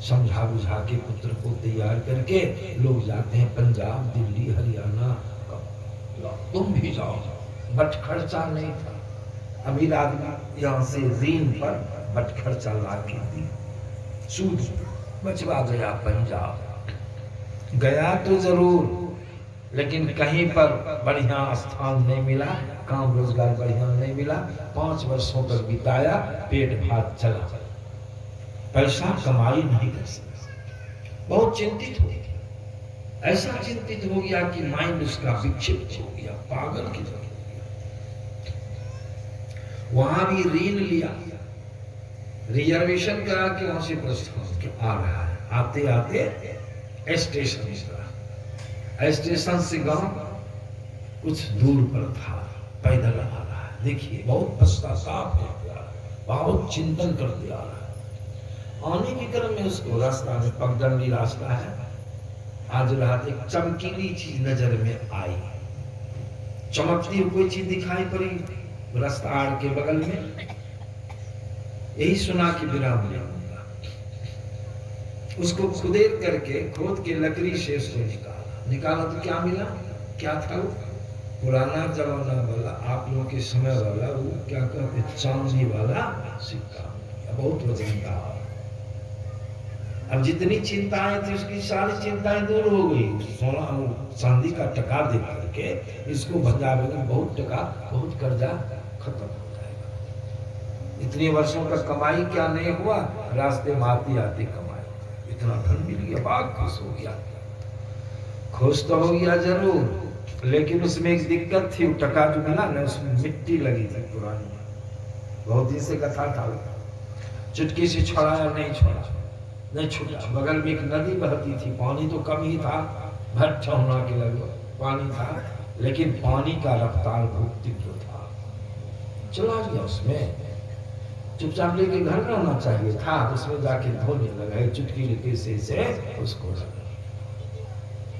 समझा बुझा के पुत्र को तैयार करके लोग जाते हैं पंजाब, दिल्ली, हरियाणा। तुम भी जाओ। बट खर्चा नहीं था। अमीर आदमी यहाँ से ऋण पर बट खर्चा ला के दी, सूद बचवा गया पंजाब। गया तो जरूर, लेकिन कहीं पर बढ़िया स्थान नहीं मिला, काम रोजगार बढ़िया नहीं मिला। 5 वर्षों तक बिताया, पेट भात चला, पैसा कमाई नहीं कर सका। बहुत चिंतित हो गया, ऐसा चिंतित हो गया कि माइंड उसका विक्षिप्त हो गया, पागल की तरह हो गया। वहां भी ऋण लिया, रिजर्वेशन करा के वहां से प्रस्थान आ रहा है। आते आते स्टेशन स्टेशन से गांव कुछ दूर पर था, पैदल आ रहा है। देखिए बहुत पश्चाताप करते आ रहा है, बहुत चिंतन करते आ रहा है। आने के क्रम में उसको रास्ता में पगडंडी रास्ता है, आज रात एक चमकीली चीज नजर में आई, चमकती हुई कोई चीज दिखाई पड़ी रास्ता आड़ के बगल में। यही सुना कि विराम ले लूंगा। उसको खुदेर करके खोद के लकड़ी से उसको निकाला तो क्या मिला? क्या था वो? पुराना जमाना वाला, आप लोगों के समय वाला, वो क्या कहते, चांदी वाला सिक्का, बहुत वजनदार। अब जितनी चिंताएं थी उसकी सारी चिंताएं दूर हो गई। सोना चांदी का टका दे करके इसको भजावे में बहुत टका, बहुत कर्जा खत्म हो जाएगा। इतने वर्षों का कमाई क्या नहीं हुआ, रास्ते में आते आते कमाई, इतना धन मिल गया, बाग खुश हो गया। खुश तो हो गया जरूर, लेकिन उसमें एक दिक्कत थी। टका जो मिला ना, उसमें मिट्टी लगी थी पुरानी, बहुत दिन से कथा था। चुटकी से छोड़ाया, नहीं छोड़ा, नहीं छूटा। बगल में एक नदी बहती थी, पानी तो कम ही था, भट्ट होना के लगभग पानी था, लेकिन पानी का रफ्तार बहुत तीव्र था। चला गया उसमें, चुपचाप लेके घर में होना चाहिए था, उसमें जाके धोने लगा। चुटकी लेके से उसको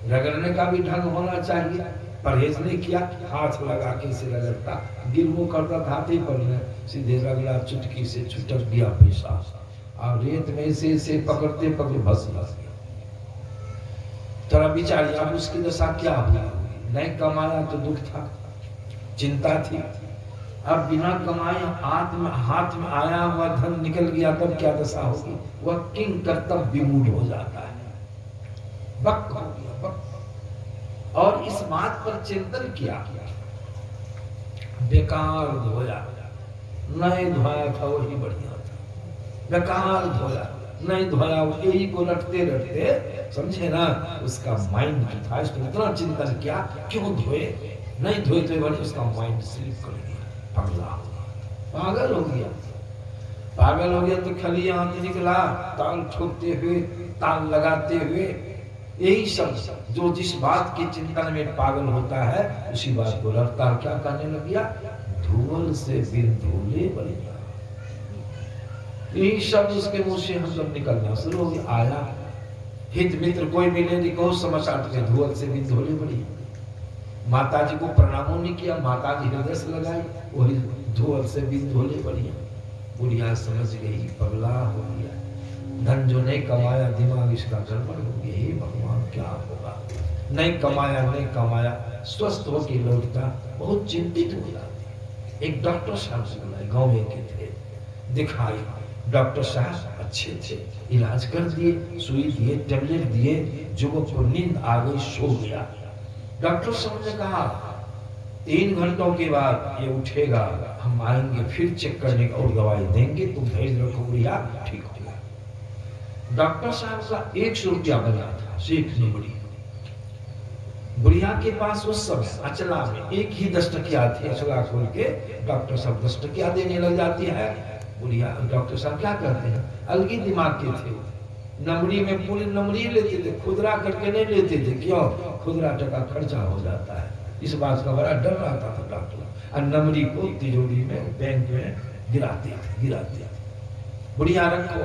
रगड़ने का भी ढंग होना चाहिए, परहेज नहीं किया, हाथ लगा के से रगड़ता, गिर वो करता था हाथी पर में, सीधे रगड़ा, चुटकी से छुटक गया पैसा, और रेत में से पकड़ते पकड़े फंस गया। तोरा बिचारी, अब उसकी दशा क्या हुई? नहीं कमाया तो दुख था, चिंता थी। अब बिना कमाए हाथ में आया हुआ धन निकल गया, तब क्या दशा होगी? वह किंग कर्तव्य विमूढ़ हो जाता है। बक हो गया बक। और इस बात पर चिंतन किया, बेकार धोया, नहीं धोया था वही बढ़िया था, बेकार धोया नहीं धोया, यही को रटते रटते समझे ना, उसका माइंड जो था इसने इतना चिंतन किया, क्यों धोए, नहीं धोए तो बड़ी उसका माइंड स्लिप कर गया, पागल हो गया। पागल हो गया तो खाली यहाँ से निकला, ताल ठोकते हुए, ताल लगाते हुए, यही सब जो जिस बात के चिंतन में पागल होता है उसी बात को रटता, क्या कहने लग गया, धूल से बिन धूले बढ़िया। यही शब्द उसके मुंह से हम सब निकलना शुरू हो गया। आया हित मित्र कोई मिले नहीं, कहो समाचार के धूल से बिन धूले बढ़िया। माता जी को प्रणाम नहीं किया, माता जी हृदय से लगाई, वही धूल से बिन धूले बढ़िया। बुढ़िया समझ गई, पगला हो गया, धन जो नहीं कमाया, दिमाग इसका गड़बड़ हो गया, हे भगवान क्या होगा, नहीं कमाया नहीं कमाया, स्वस्थ होकर लौटता, बहुत चिंतित हो जाती। एक डॉक्टर साहब से बुलाए, गाँव में के थे, दिखाई, डॉक्टर साहब अच्छे थे, इलाज कर दिए, सुई दिए, टेबलेट दिए, युवक को नींद आ गई, सो गया। डॉक्टर साहब ने कहा 3 घंटों के बाद ये उठेगा, हम आएंगे फिर चेक करने का और दवाई देंगे, तुम धैर्य रखो, बुढ़िया ठीक हो गया। डॉक्टर साहब का 100 रुपया बना था, सीख बुढ़ी बुढ़िया के पास उस समय अचला में एक ही 10 टकिया थी, अचला खोल के डॉक्टर साहब 10 टकिया देने लग जाती है। बुढ़िया डॉक्टर साहब क्या करते हैं, अलगी दिमाग के थे, नमरी में पूरी नमरी लेते थे, खुदरा करके नहीं लेते थे, क्यों, खुदरा टका खर्चा हो जाता है, इस बात का बड़ा डर रहता था डॉक्टर, और नमरी को तिजोरी में बैंक में गिराते थे। बुढ़िया रखो,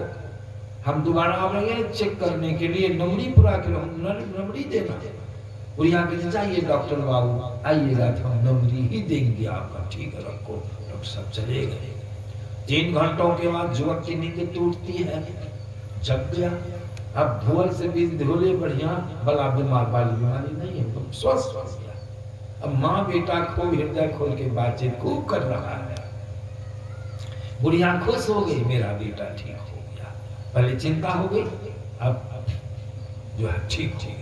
हम दोबारा आएंगे चेक करने के लिए, नमरी पूरा करो, नमरी देना। बुढ़िया कहते जाइए डॉक्टर बाबू आइएगा तो हम नमरी ही देंगे आपका, ठीक है रखो। डॉक्टर साहब चले गए। 3 घंटों के बाद युवक की नींद टूटती है, जग गया। अब धूल से भी धोले बढ़िया, बला बीमार वाली बीमारी नहीं है, तो स्वस्थ हो गया। अब माँ बेटा खूब हृदय खोल के बातचीत खूब कर रहा है। बुढ़िया खुश हो गई, मेरा बेटा ठीक हो गया, पहले चिंता हो गई, अब जो है ठीक हो गया,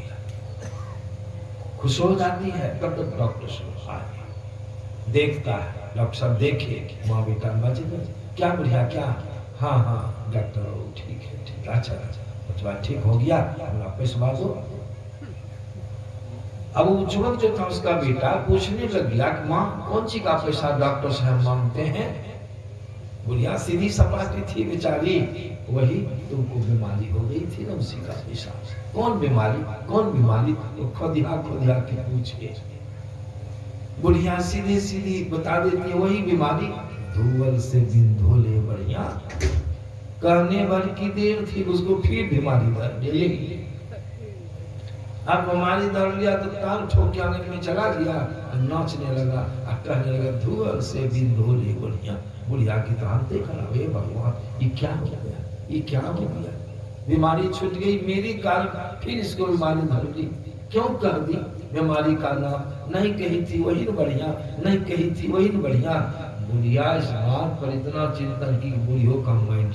खुश हो जाती है। तब तक डॉक्टर साहब आए, देखता है, डॉक्टर साहब देखे माँ बेटा बच गए, क्या बुढ़िया क्या, हाँ डॉक्टर ठीक है, अच्छा बचवा ठीक हो गया, पैसा दो। अब वो युवक जो था उसका बेटा पूछने लग गया कि माँ कौन सी का पैसा डॉक्टर साहब मांगते हैं। बुढ़िया सीधी सपाटी थी बेचारी, वही तुमको बीमारी हो गई थी ना, उसी का पैसा। कौन बीमारी, तो खोदिया के पूछे। बुढ़िया सीधी सीधी बता देती है, वही बीमारी, धूल से बिन धोले बढ़िया। कहने भर की देर थी, उसको फिर बीमारी धर ली। अब बीमारी धर लिया तो ताल ठोक के आने में चला गया, नाचने लगा, कहने लगा धूल से बिन धोले बढ़िया। बुढ़िया की तो हालत खराब है, भगवान ये क्या हो गया, ये क्या हो गया, बीमारी छूट गई मेरी काल, फिर इसको बीमारी धर ली, क्यों कर दी बीमारी का नाम, नहीं कही थी वही न बढ़िया, नहीं कही थी वही न बढ़िया। बुढ़िया इस बात पर इतना चिंतन की बुढ़ियों का माइंड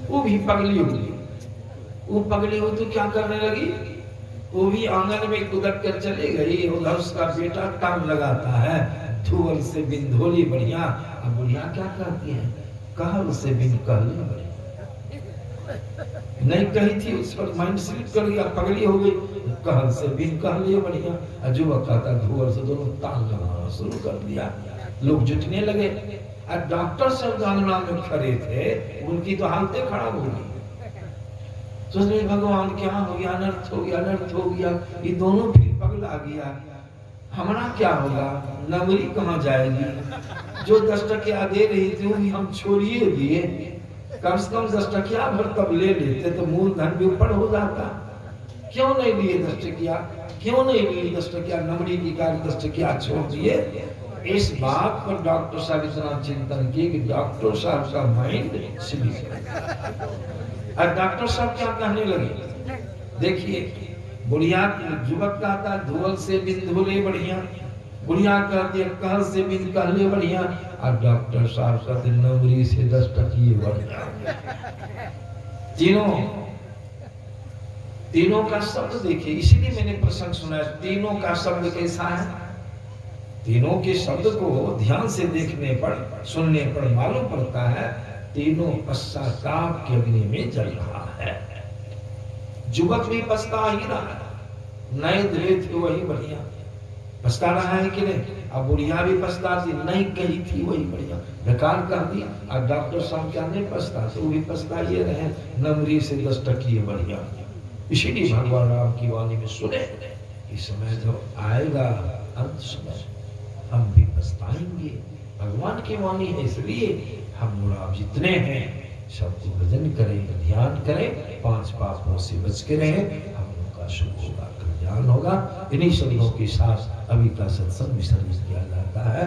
वो भी पगली हो गई। वो पगली हो तो क्या करने लगी, वो भी आंगन में कुदक कर चले गई, उधर उसका बेटा टांग लगाता है, धूल से बिन धोली बढ़िया। अब बुढ़िया क्या कहती है, कहल से बिन कहले बढ़िया, नहीं कही थी उस पर माइंड स्लिप कर गया, पगली हो गई, कहल से बिन कहले बढ़िया। युवक कहता धूल से दोनों ताल लगाना शुरू कर दिया, लोग जुटने लगे। और डॉक्टर साहब गांगना में खड़े थे, उनकी तो हालतें खराब हो गई, सोचने भगवान क्या हो गया, अनर्थ हो गया, अनर्थ हो गया, ये दोनों फिर पगला गया, हमारा क्या होगा, नमरी कहाँ जाएगी, जो 10 टकिया दे रही थी वो भी हम छोड़िए दिए, कम से कम 10 टकिया भर तब ले लेते तो मूलधन भी ऊपर हो जाता, क्यों नहीं लिए 10 टकिया, क्यों नहीं लिए 10 टकिया, नमरी की कार 10 टकिया छोड़ दिए। इस बात पर डॉक्टर साहब इतना चिंतन किए कि डॉक्टर साहब का माइंड स्लिप। और डॉक्टर साहब क्या कहने लगे, देखिए बुढ़िया युवक कहता धूल से बिन धोले बढ़िया, बुढ़िया कहती है कहल से बिन कहले बढ़िया, और डॉक्टर साहब कहते नमरी से 10 टकिए बढ़िया। तीनों तीनों का शब्द देखिए, इसीलिए मैंने प्रसंग सुना, तीनों का शब्द कैसा है। तीनों के शब्द को ध्यान से देखने पर, सुनने पर मालूम पड़ता है तीनों पश्चाताप के अग्नि में जल रहा है। युवक भी पछता ही रहा है, नए धरे थे वही बढ़िया, पछता रहा है कि नहीं। अब बुढ़िया भी पछताती, नहीं कही थी वही बढ़िया, बेकार कर दिया। अब डॉक्टर साहब क्या नहीं पछताते, वो भी पछता ये रहे, नमरी से 10 टकिए बढ़िया। इसीलिए भगवान राम की वाणी में सुने, इस समय जो आएगा अंत समय हम भी पछताएंगे। भगवान की वाणी है, इसलिए हम लोग आप जितने हैं सबको भजन करें, ध्यान करें, 5 पापों से बच के रहें, हम लोग का शुभ होगा, कल्याण होगा। इन्हीं शब्दों के साथ अभी का सत्संग विसर्जित किया जाता है।